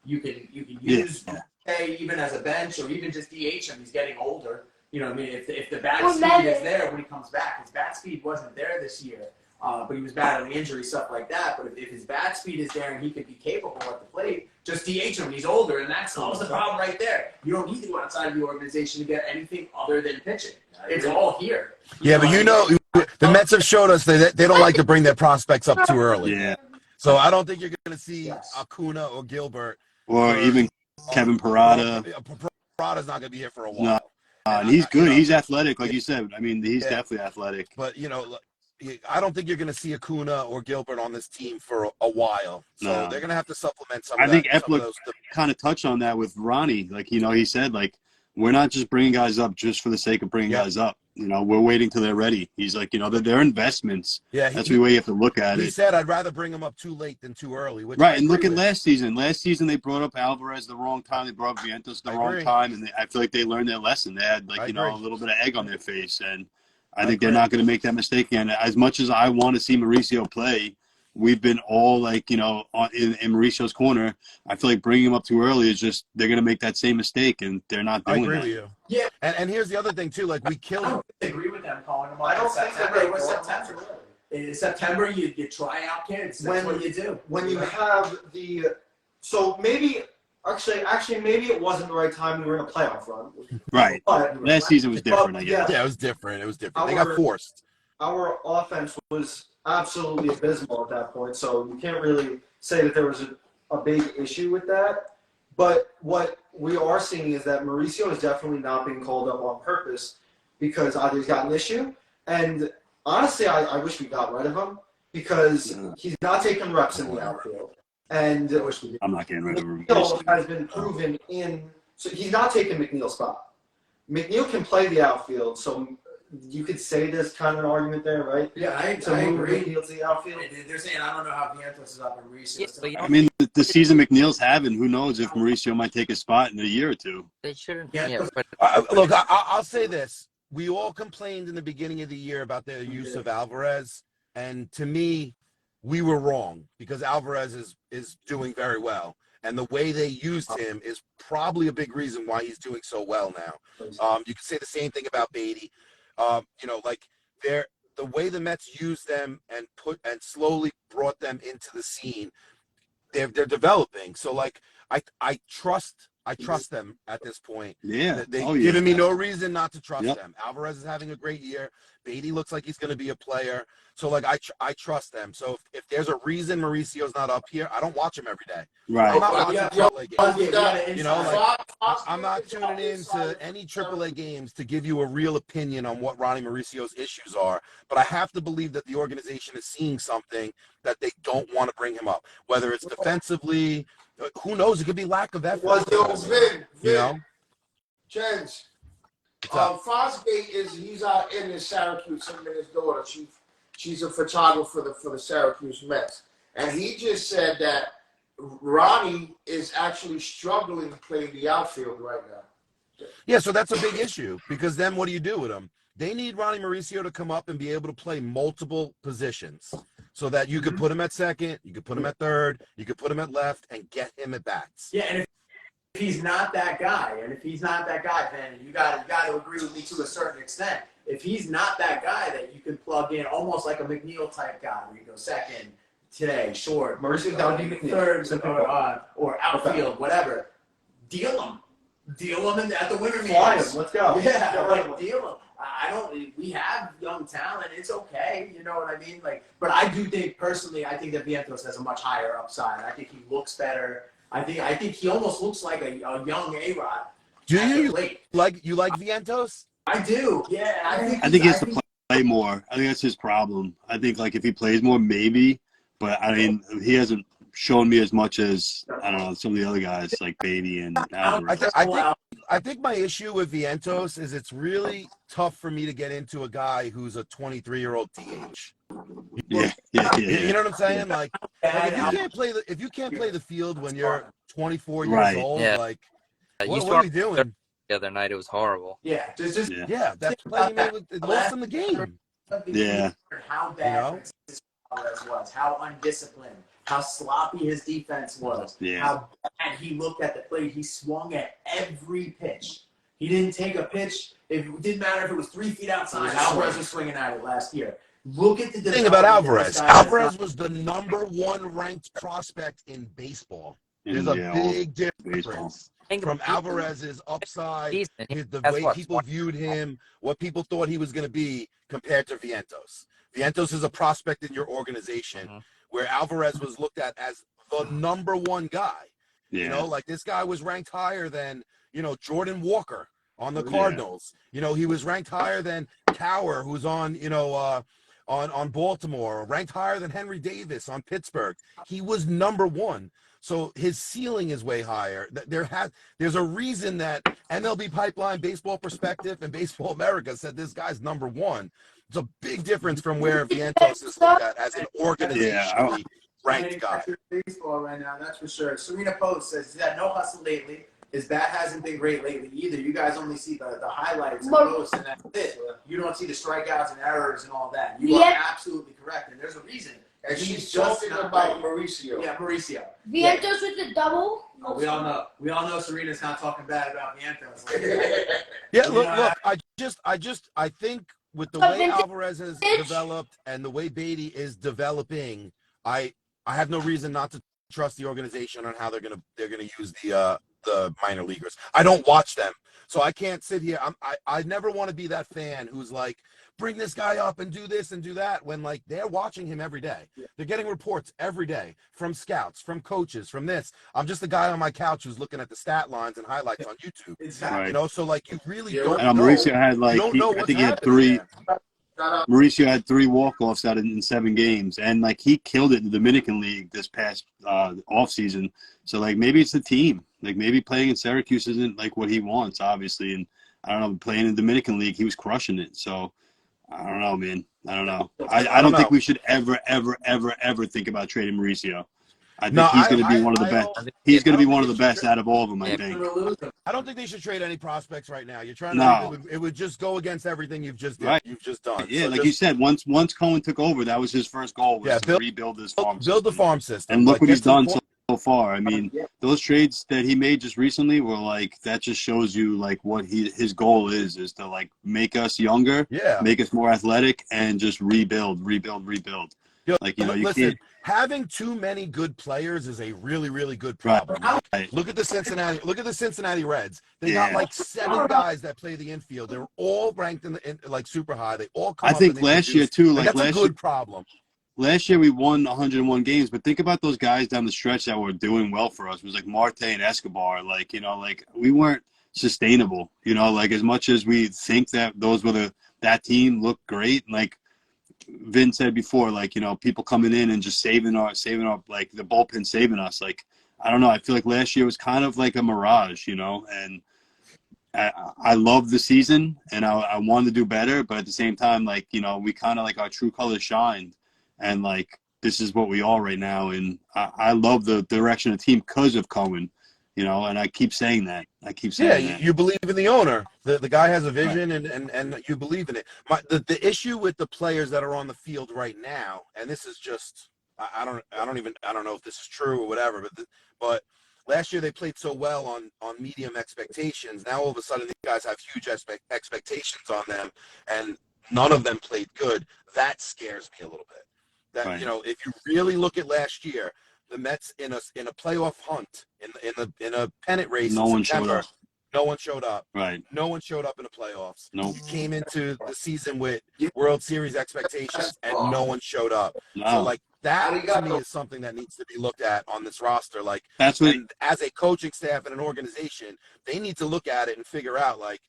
You could use even as a bench or even just DH him. He's getting older. You know, I mean, if the bat speed is there when he comes back, his bat speed wasn't there this year. But he was battling injury, stuff like that. But if his bat speed is there and he could be capable at the plate, just DH him. He's older, and that solves the problem right there. You don't need to go outside of the organization to get anything other than pitching. It's all here. Yeah, but you know, the Mets have showed us that they don't like to bring their prospects up too early. Yeah. So I don't think you're going to see Acuna or Gilbert. Or even Kevin Parada. Parada's not going to be here for a while. No, and he's good. He's athletic, like you said. I mean, he's definitely athletic. But, you know, I don't think you're going to see Acuna or Gilbert on this team for a while. So they're going to have to supplement some of that. I think Epler kind of touched on that with Ronnie. Like, you know, he said, like, we're not just bringing guys up just for the sake of bringing guys up. You know, we're waiting till they're ready. He's like, you know, they're investments. Yeah, that's the way you have to look at it. He said, I'd rather bring them up too late than too early. Right, and look at last season. Last season, they brought up Alvarez the wrong time. They brought up Vientos the wrong time, and I feel like they learned their lesson. They had, like, you know, a little bit of egg on their face, and I think they're not going to make that mistake again. As much as I want to see Mauricio play, we've been all, like, you know, in Mauricio's corner. I feel like bringing him up too early is just they're going to make that same mistake, and they're not doing that. I agree with you. Yeah, and here's the other thing, too. Like, we killed him. I agree with them calling them up. I don't think it was September. In September, you try out kids. That's what you do. When you have so maybe actually maybe it wasn't the right time. We were in a playoff run. Right. Last season was different, I guess. Yeah, it was different. They got forced. Our offense was absolutely abysmal at that point, so you can't really say that there was a big issue with that. But what we are seeing is that Mauricio is definitely not being called up on purpose because either he's got an issue, and honestly, I wish we got rid of him because he's not taking reps in the outfield. And I'm not getting rid of him. McNeil has been proven so he's not taking McNeil's spot. McNeil can play the outfield, so you could say there's kind of an argument there, right? Yeah, I move agree. McNeil to the outfield. They're saying I don't know how Vientos is up and Mauricio. Yeah, I mean, the season McNeil's having, who knows if Mauricio might take a spot in a year or two. they shouldn't. Yeah, Yeah, but Look, I'll say this. We all complained in the beginning of the year about their use of Alvarez, and to me, we were wrong because Alvarez is doing very well. And the way they used him is probably a big reason why he's doing so well now. You could say the same thing about Beatty. Like the way the Mets used them and slowly brought them into the scene, they're developing. So like I trust them at this point. Yeah. They've given me no reason not to trust them. Alvarez is having a great year. Beatty looks like he's going to be a player. So, like, I trust them. So, if there's a reason Mauricio's not up here, I don't watch him every day. Right. I'm not watching AAA games. You know, I'm not tuning in to any AAA games to give you a real opinion on what Ronnie Mauricio's issues are. But I have to believe that the organization is seeing something that they don't want to bring him up. Whether it's defensively, who knows? It could be lack of effort. You know? Chance. Fosgate he's out in Syracuse, him and his daughter. She's a photographer for the Syracuse Mets. And he just said that Ronnie is actually struggling playing the outfield right now. Yeah, so that's a big issue because then what do you do with him? They need Ronnie Mauricio to come up and be able to play multiple positions so that you could put him at second, you could put him at third, you could put him at left and get him at bats. Yeah, and if he's not that guy, Van, you got to agree with me to a certain extent. If he's not that guy that you can plug in, almost like a McNeil type guy, where you go second today, short, Mauricio's got to be McNeil. third, or outfield, whatever. Deal him at the winter meetings. Fly him. Let's go. Yeah, like deal him. We have young talent. It's okay. You know what I mean? Like, but I do think personally, I think that Vientos has a much higher upside. I think he looks better. I think he almost looks like a young A-Rod. Do you like Vientos? I do. Yeah, I think he has to play more. I think that's his problem. I think like if he plays more, maybe. But I mean, he hasn't shown me as much as I don't know some of the other guys like Beatty and Alvarez. I think my issue with Vientos is it's really tough for me to get into a guy who's a 23-year-old DH. Yeah. You know what I'm saying? Like if you can't play the field when you're 24 years old, like what are we doing? The other night it was horrible. Yeah, that's playing it lost in the game. Yeah. How bad his was, how undisciplined, how sloppy his defense was, how bad he looked at the plate. He swung at every pitch. He didn't take a pitch. It didn't matter if it was 3 feet outside. Alvarez was swinging at it last year. Look at the thing about Alvarez. Alvarez was the #1 ranked prospect in baseball. There's a big difference from Alvarez's upside, the way people viewed him, what people thought he was going to be compared to Vientos. Vientos is a prospect in your organization where Alvarez was looked at as the #1 guy. You know, like this guy was ranked higher than, Jordan Walker on the Cardinals. He was ranked higher than Tower, who's on, on Baltimore, ranked higher than Henry Davis on Pittsburgh. He was #1. So his ceiling is way higher. There's a reason that MLB Pipeline, Baseball Perspective, and Baseball America said this guy's #1. It's a big difference from where Vientos is looked at as an organizationally ranked guy. Baseball right now, that's for sure. Serena Post says he's had no hustle lately. His bat hasn't been great lately either. You guys only see the highlights and posts, and that's it. You don't see the strikeouts and errors and all that. You are absolutely correct, and there's a reason. And she's talking about Mauricio. Yeah, Mauricio. Vientos with the double. Oh, we all know Serena's not talking bad about Vientos. Yeah, look. I think with the way Alvarez has developed and the way Beatty is developing, I have no reason not to trust the organization on how they're gonna use the minor leaguers. I don't watch them, so I can't sit here. I never want to be that fan who's like, bring this guy up and do this and do that, when like they're watching him every day. They're getting reports every day from scouts, from coaches, from this. I'm just the guy on my couch who's looking at the stat lines and highlights on YouTube. Exactly. You know, so like you really don't And know. Mauricio had You like don't know I what's think he had happening there. Mauricio had 3 walk-offs out in 7 games, and like he killed it in the Dominican League this past off season. So like maybe it's the team. Like maybe playing in Syracuse isn't like what he wants, obviously. And I don't know, playing in the Dominican League, he was crushing it. So I don't know, man. I don't know. I don't think we should ever think about trading Mauricio. I think he's going to be one of the best. He's going to be one of the best out of all of them, I think. I don't think they should trade any prospects right now. You're trying to. It would just go against everything you've just done. Yeah, So like you said, once Cohen took over, that was his first goal, was to rebuild this farm system. Build the farm system. And look what he's done so far. I mean, those trades that he made just recently were like, that just shows you like what his goal is to like make us younger, make us more athletic, and just rebuild. Like, you know, you listen, can't. having too many good players is a really, really good problem. Right. Look at the Cincinnati Reds. They got like 7 guys that play the infield. They're all ranked in like super high. They all come I up think and they last year produce. too, Like, like that's a good problem. Last year we won 101 games, but think about those guys down the stretch that were doing well for us. It was like Marte and Escobar. Like, you know, like we weren't sustainable. You know, like as much as we think that those were that team looked great. Like Vin said before, like, you know, people coming in and just saving our like the bullpen saving us. Like, I don't know. I feel like last year was kind of like a mirage, you know, and I love the season and I wanted to do better, but at the same time, like, you know, we kind of like our true colors shined, and like this is what we are right now. And I love the direction of the team because of Cohen, you know, and I keep saying that. You believe in the owner. The guy has a vision, and you believe in it. The issue with the players that are on the field right now, and this is just I don't know if this is true or whatever, but last year they played so well on medium expectations. Now all of a sudden these guys have huge expectations on them, and none of them played good. That scares me a little bit. That you know, if you really look at last year, the Mets in a playoff hunt in a pennant race in September, no one showed up. Right. No one showed up in the playoffs. Nope. You came into the season with World Series expectations, and no one showed up. No. So like that to me is something that needs to be looked at on this roster. Like that's what. And as a coaching staff and an organization, they need to look at it and figure out like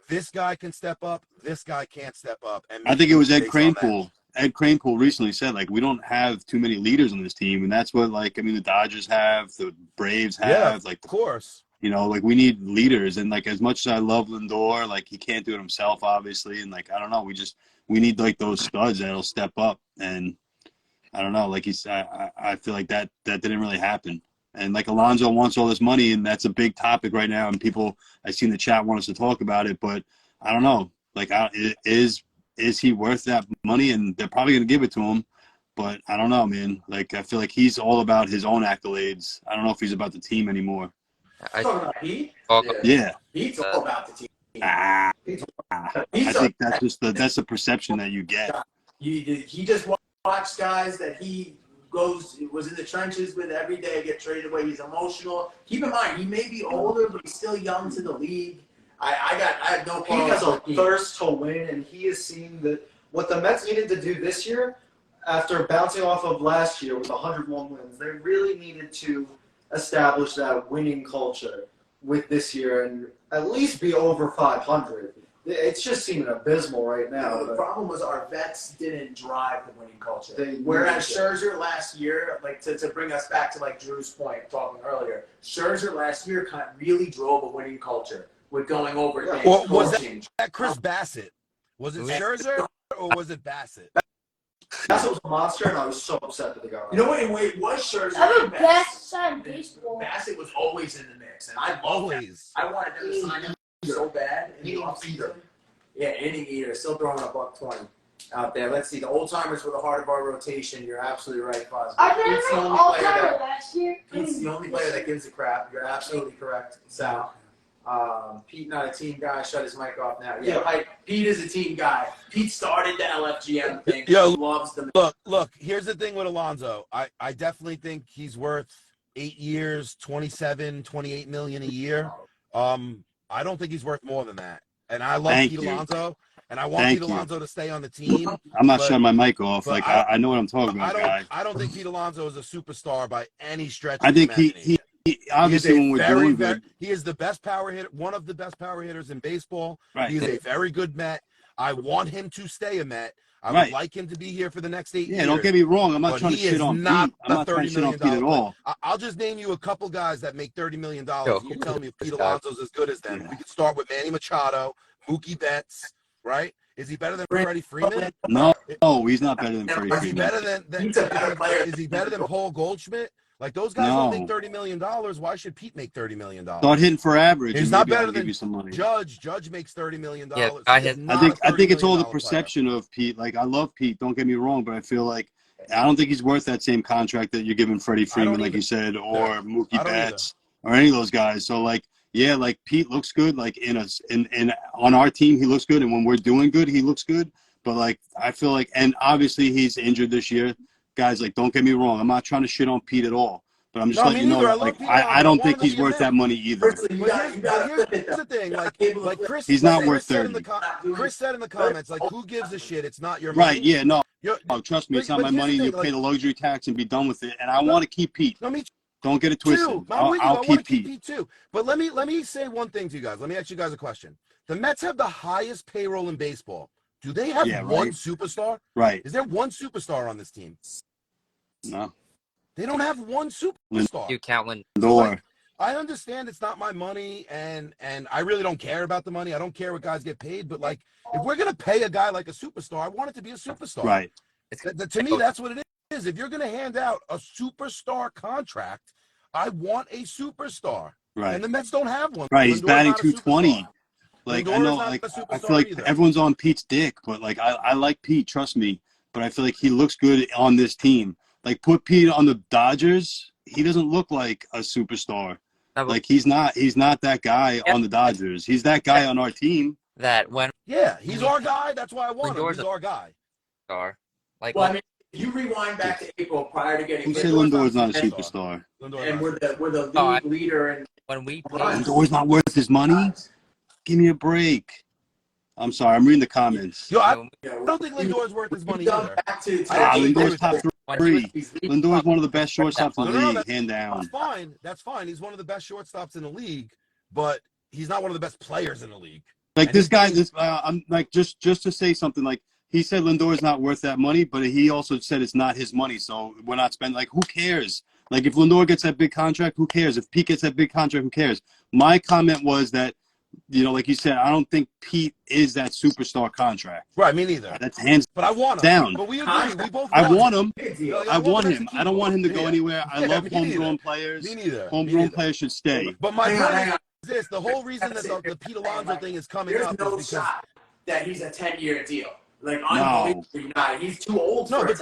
this guy can step up, this guy can't step up. And I think it was Ed Kranepool. Ed Kranepool recently said, like, we don't have too many leaders on this team, and that's what, like, I mean, the Dodgers have, the Braves have, like, of course, you know, like, we need leaders, and like, as much as I love Lindor, like, he can't do it himself, obviously, and like, I don't know, we need like those studs that'll step up, and I don't know, like I feel like that didn't really happen, and like Alonso wants all this money, and that's a big topic right now, and people I see in the chat want us to talk about it, but I don't know, like, is he worth that money? And they're probably going to give it to him. But I don't know, man. Like, I feel like he's all about his own accolades. I don't know if he's about the team anymore. Pete? Yeah. He's all about the team. I think that's the perception that you get. He just watched guys that he was in the trenches with every day get traded away. He's emotional. Keep in mind, he may be older, but he's still young to the league. I have no problem. He has a thirst to win, and he is seeing that what the Mets needed to do this year, after bouncing off of last year with 101 wins, they really needed to establish that winning culture with this year and at least be over 500. It's just seeming abysmal right now. The problem was our vets didn't drive the winning culture. Whereas Scherzer last year, like to bring us back to like Drew's point talking earlier, Scherzer last year kind of really drove a winning culture with going over things. Well, was that Chris Bassett? Was it Scherzer or was it Bassett? Bassett was a monster, and I was so upset that they got. You know what? It was Scherzer. I'm the best son baseball. Bassett was always in the mix, and I always. I wanted them to sign him so bad in the offseason. Yeah, inning eater, still throwing a $120 out there. Let's see, the old timers were the heart of our rotation. You're absolutely right, Cosby. I never an all timer last year. He's the only player that gives a crap. You're absolutely correct, Sal. Pete, not a team guy. Shut his mic off now. Yeah, Pete is a team guy. Pete started the LFGM thing. Yo, he loves them. Look. Here's the thing with Alonso. I definitely think he's worth 8 years, 27, 28 million a year. I don't think he's worth more than that. And I love Pete Alonso, and I want Pete Alonso to stay on the team. I'm not shutting my mic off. Like I know what I'm talking about, guy. I don't think Pete Alonso is a superstar by any stretch. I think he obviously when we're doing good, he is the best power hitter, one of the best power hitters in baseball. Right. He is a very good Met. I want him to stay a Met. I would like him to be here for the next 8 years. Yeah, don't get me wrong. I'm not trying to shit on Pete. I'm not trying to shit on Pete at all. I'll just name you a couple guys that make $30 million. You tell me if Pete Alonso's as good as them. Yeah. We could start with Manny Machado, Mookie Betts, right? Is he better than Freddie Freeman? No, he's not better than Freddie Freeman. Is he better than Paul Goldschmidt? Like those guys don't make $30 million. Why should Pete make $30 million? Start hitting for average. He's not better than some money. Judge. Judge makes $30 million. Yeah, I think it's all the perception of Pete. Like I love Pete. Don't get me wrong, but I feel like I don't think he's worth that same contract that you're giving Freddie Freeman, like you said, or Mookie Betts, or any of those guys. So like, yeah, like Pete looks good. Like in on our team, he looks good, and when we're doing good, he looks good. But like, I feel like, and obviously he's injured this year. Guys, like, don't get me wrong. I'm not trying to shit on Pete at all. But I'm just letting you know, like, I don't think he's worth that money either. But here's the thing, like Chris, he's not worth 30. Chris said in the comments, like, who gives a shit? It's not your money. Right? Yeah, no. Trust me, it's not my money. You pay the luxury tax and be done with it. And I want to keep Pete. Don't get it twisted. I'll keep Pete too. But let me say one thing to you guys. Let me ask you guys a question. The Mets have the highest payroll in baseball. Do they have one superstar? Right. Is there one superstar on this team? No. They don't have one superstar. You count Lindor. So like, I understand it's not my money, and I really don't care about the money. I don't care what guys get paid, but like, if we're gonna pay a guy like a superstar, I want it to be a superstar. Right. To me, that's what it is. If you're gonna hand out a superstar contract, I want a superstar. Right. And the Mets don't have one. Right. He's batting 220. Like Lindor I know, like I feel like everyone's on Pete's dick, but like I like Pete. Trust me. But I feel like he looks good on this team. Like put Pete on the Dodgers, he doesn't look like a superstar. Like he's not that guy on the Dodgers. He's that guy on our team. He's our guy. That's why I want him. He's our guy. Like, well, I mean, if you rewind back to April prior to getting. Who said Lindor's not a superstar? And we're the league leader. And when we Lindor's not worth his money. Give me a break. I'm sorry. I'm reading the comments. Yo, I don't think Lindor's worth his money either. Lindor's top 3. Lindor's one of the best shortstops in the league, hand down. That's fine. That's fine. He's one of the best shortstops in the league, but he's not one of the best players in the league. Like this guy, I'm like just to say something. Like he said, Lindor's not worth that money, but he also said it's not his money, so we're not spending. Like who cares? Like if Lindor gets that big contract, who cares? If Pete gets that big contract, who cares? My comment was that, you know, like you said, I don't think Pete is that superstar contract. Right, me neither. That's hands but I want him. down. But we agree. We both I want him. I want him. I don't want him to go anywhere. I love homegrown players. Me neither. Homegrown players should stay. But my point is this: the whole reason that the Pete Alonso thing is coming up is because that he's a 10-year deal. Like unbelievably not. He's too old. No, but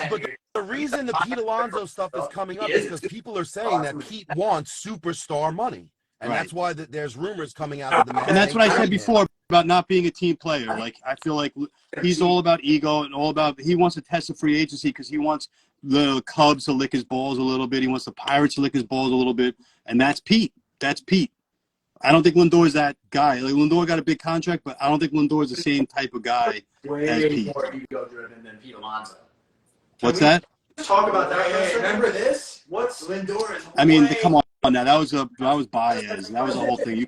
the reason the Pete Alonso stuff is coming up is because people are saying that Pete wants superstar money. And that's why there's rumors coming out of the Mets. And that's what I said before about not being a team player. Like, I feel like he's all about ego and all about – he wants to test the free agency because he wants the Cubs to lick his balls a little bit. He wants the Pirates to lick his balls a little bit. And that's Pete. That's Pete. I don't think Lindor is that guy. Like, Lindor got a big contract, but I don't think Lindor is the same type of guy as Pete. More ego-driven than Pete Alonso. What's that? Talk about that. Hey, remember this? What's Lindor? I mean, come on now. That was Baez. That was the whole thing. You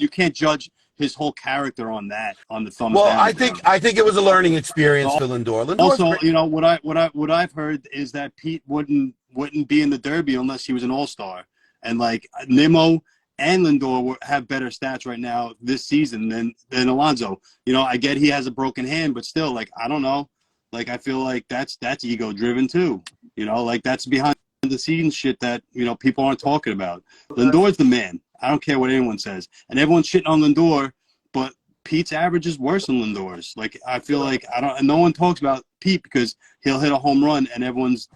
can't judge his whole character on the thumbs down. I think it was a learning experience for Lindor. Also, you know what I've heard is that Pete wouldn't be in the Derby unless he was an All-Star, and like Nimmo and Lindor have better stats right now this season than Alonso. You know, I get he has a broken hand, but still, like, I don't know. Like, I feel like that's ego driven too. You know, like that's behind the scenes shit that, you know, people aren't talking about. Lindor's the man. I don't care what anyone says. And everyone's shitting on Lindor, but Pete's average is worse than Lindor's. Like, I feel like no one talks about Pete because he'll hit a home run and everyone's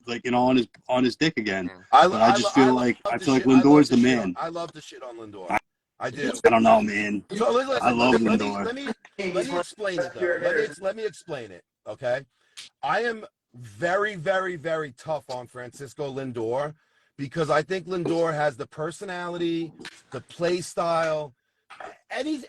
like, you know, on his dick again. I feel like Lindor's the man. I love the shit on Lindor. I do. I don't know, man. So listen, I love Lindor. Let me explain it though. Let me explain it. Okay, I am very, very, very tough on Francisco Lindor because I think Lindor has the personality, the play style,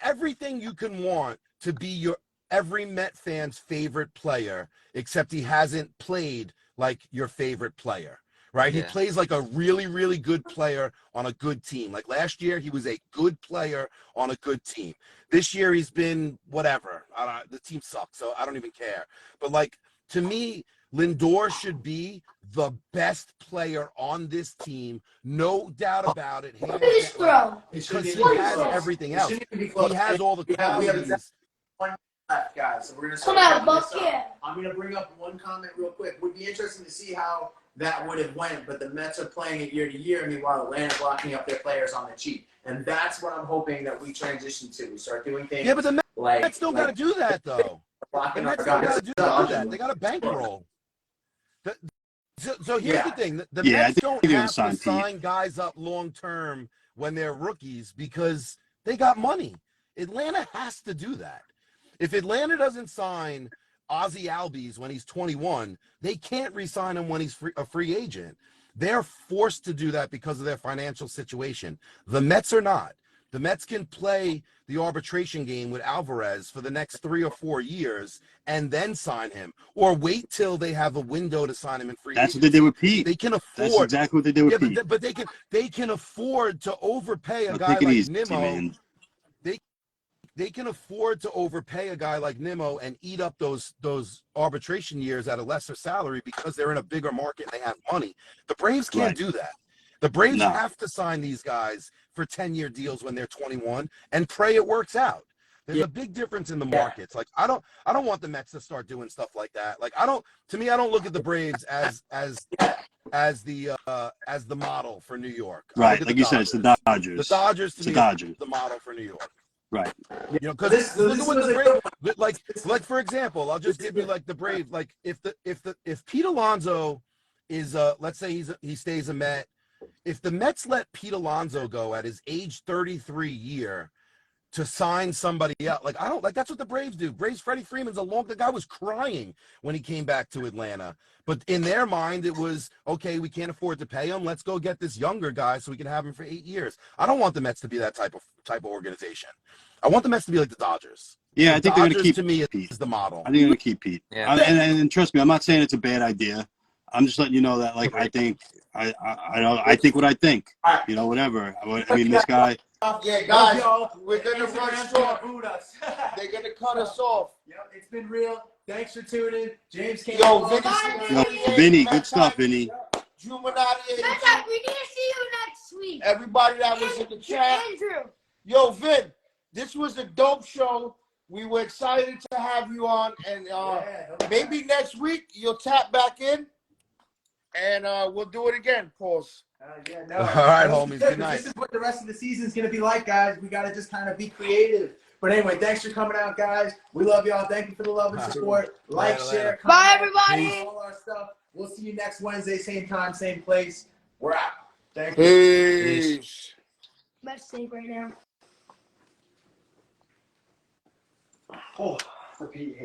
everything you can want to be every Met fan's favorite player, except he hasn't played like your favorite player, right? Yeah. He plays like a really, really good player on a good team. Like last year, he was a good player on a good team. This year, he's been whatever. The team sucks, so I don't even care. But like, to me, Lindor should be the best player on this team, no doubt about it. Please throw. Because he has everything else. He has all the qualities. One left, guys. So we're gonna Come start out, wrapping this Buck, up. yeah. I'm gonna bring up one comment real quick. Would be interesting to see how that would have went, but the Mets are playing it year to year. Meanwhile, Atlanta's locking up their players on the cheap, and that's what I'm hoping that we transition to. We start doing things. Yeah, but the like Mets don't got to do that though. The locking Mets our don't guys. got to do that. They got a bankroll. So here's the thing: the Yeah, I Mets think don't they're gonna have to sign Pete. sign guys up long term when they're rookies because they got money. Atlanta has to do that. If Atlanta doesn't sign Ozzy Albies when he's 21, they can't re-sign him when he's a free agent. They're forced to do that because of their financial situation. The Mets are not. The Mets can play the arbitration game with Alvarez for the next 3 or 4 years and then sign him, or wait till they have a window to sign him in free That's agency. what they did with Pete. They can afford. That's exactly what they did with Pete. But they can afford to overpay a guy Take it like easy, Nimmo. man. They can afford to overpay a guy like Nimmo and eat up those arbitration years at a lesser salary because they're in a bigger market and they have money. The Braves can't do that. The Braves have to sign these guys for 10-year deals when they're 21 and pray it works out. There's a big difference in the markets. Like I don't want the Mets to start doing stuff like that. Like I don't look at the Braves as the model for New York. Right, like you said, it's the Dodgers. The Dodgers to me is the model for New York. Right. You know, because look at what the Braves like. For example, I'll just give you like the Braves. Like if Pete Alonso is let's say he stays a Met. If the Mets let Pete Alonso go at his age 33 year to sign somebody else, that's what the Braves do. Freddie Freeman's the guy was crying when he came back to Atlanta. But in their mind, it was, okay, we can't afford to pay him. Let's go get this younger guy so we can have him for 8 years. I don't want the Mets to be that type of organization. I want the Mets to be like the Dodgers. Yeah, I think they're going to keep to me Pete. is the model. I think they're going to keep Pete. Yeah. And trust me, I'm not saying it's a bad idea. I'm just letting you know that, like, I think what I think. You know, whatever. I mean, this guy. Yeah, guys, we're gonna run short. Us. They're gonna cut us off. Yep, it's been real. Thanks for tuning in. James came. Yo, Vinny, good stuff, Vinny. Jumanati, Meta, we need to see you next week. everybody that was in the chat. Andrew. Yo, Vin, this was a dope show. We were excited to have you on, and maybe next week you'll tap back in, and we'll do it again. Pause. All right, homies. Good night. This is what the rest of the season is going to be like, guys. We got to just kind of be creative. But anyway, thanks for coming out, guys. We love y'all. Thank you for the love and support. Like, share, comment. Bye, everybody. All our stuff. We'll see you next Wednesday, same time, same place. We're out. Thank you. Peace. Let's save right now. Oh, repeat.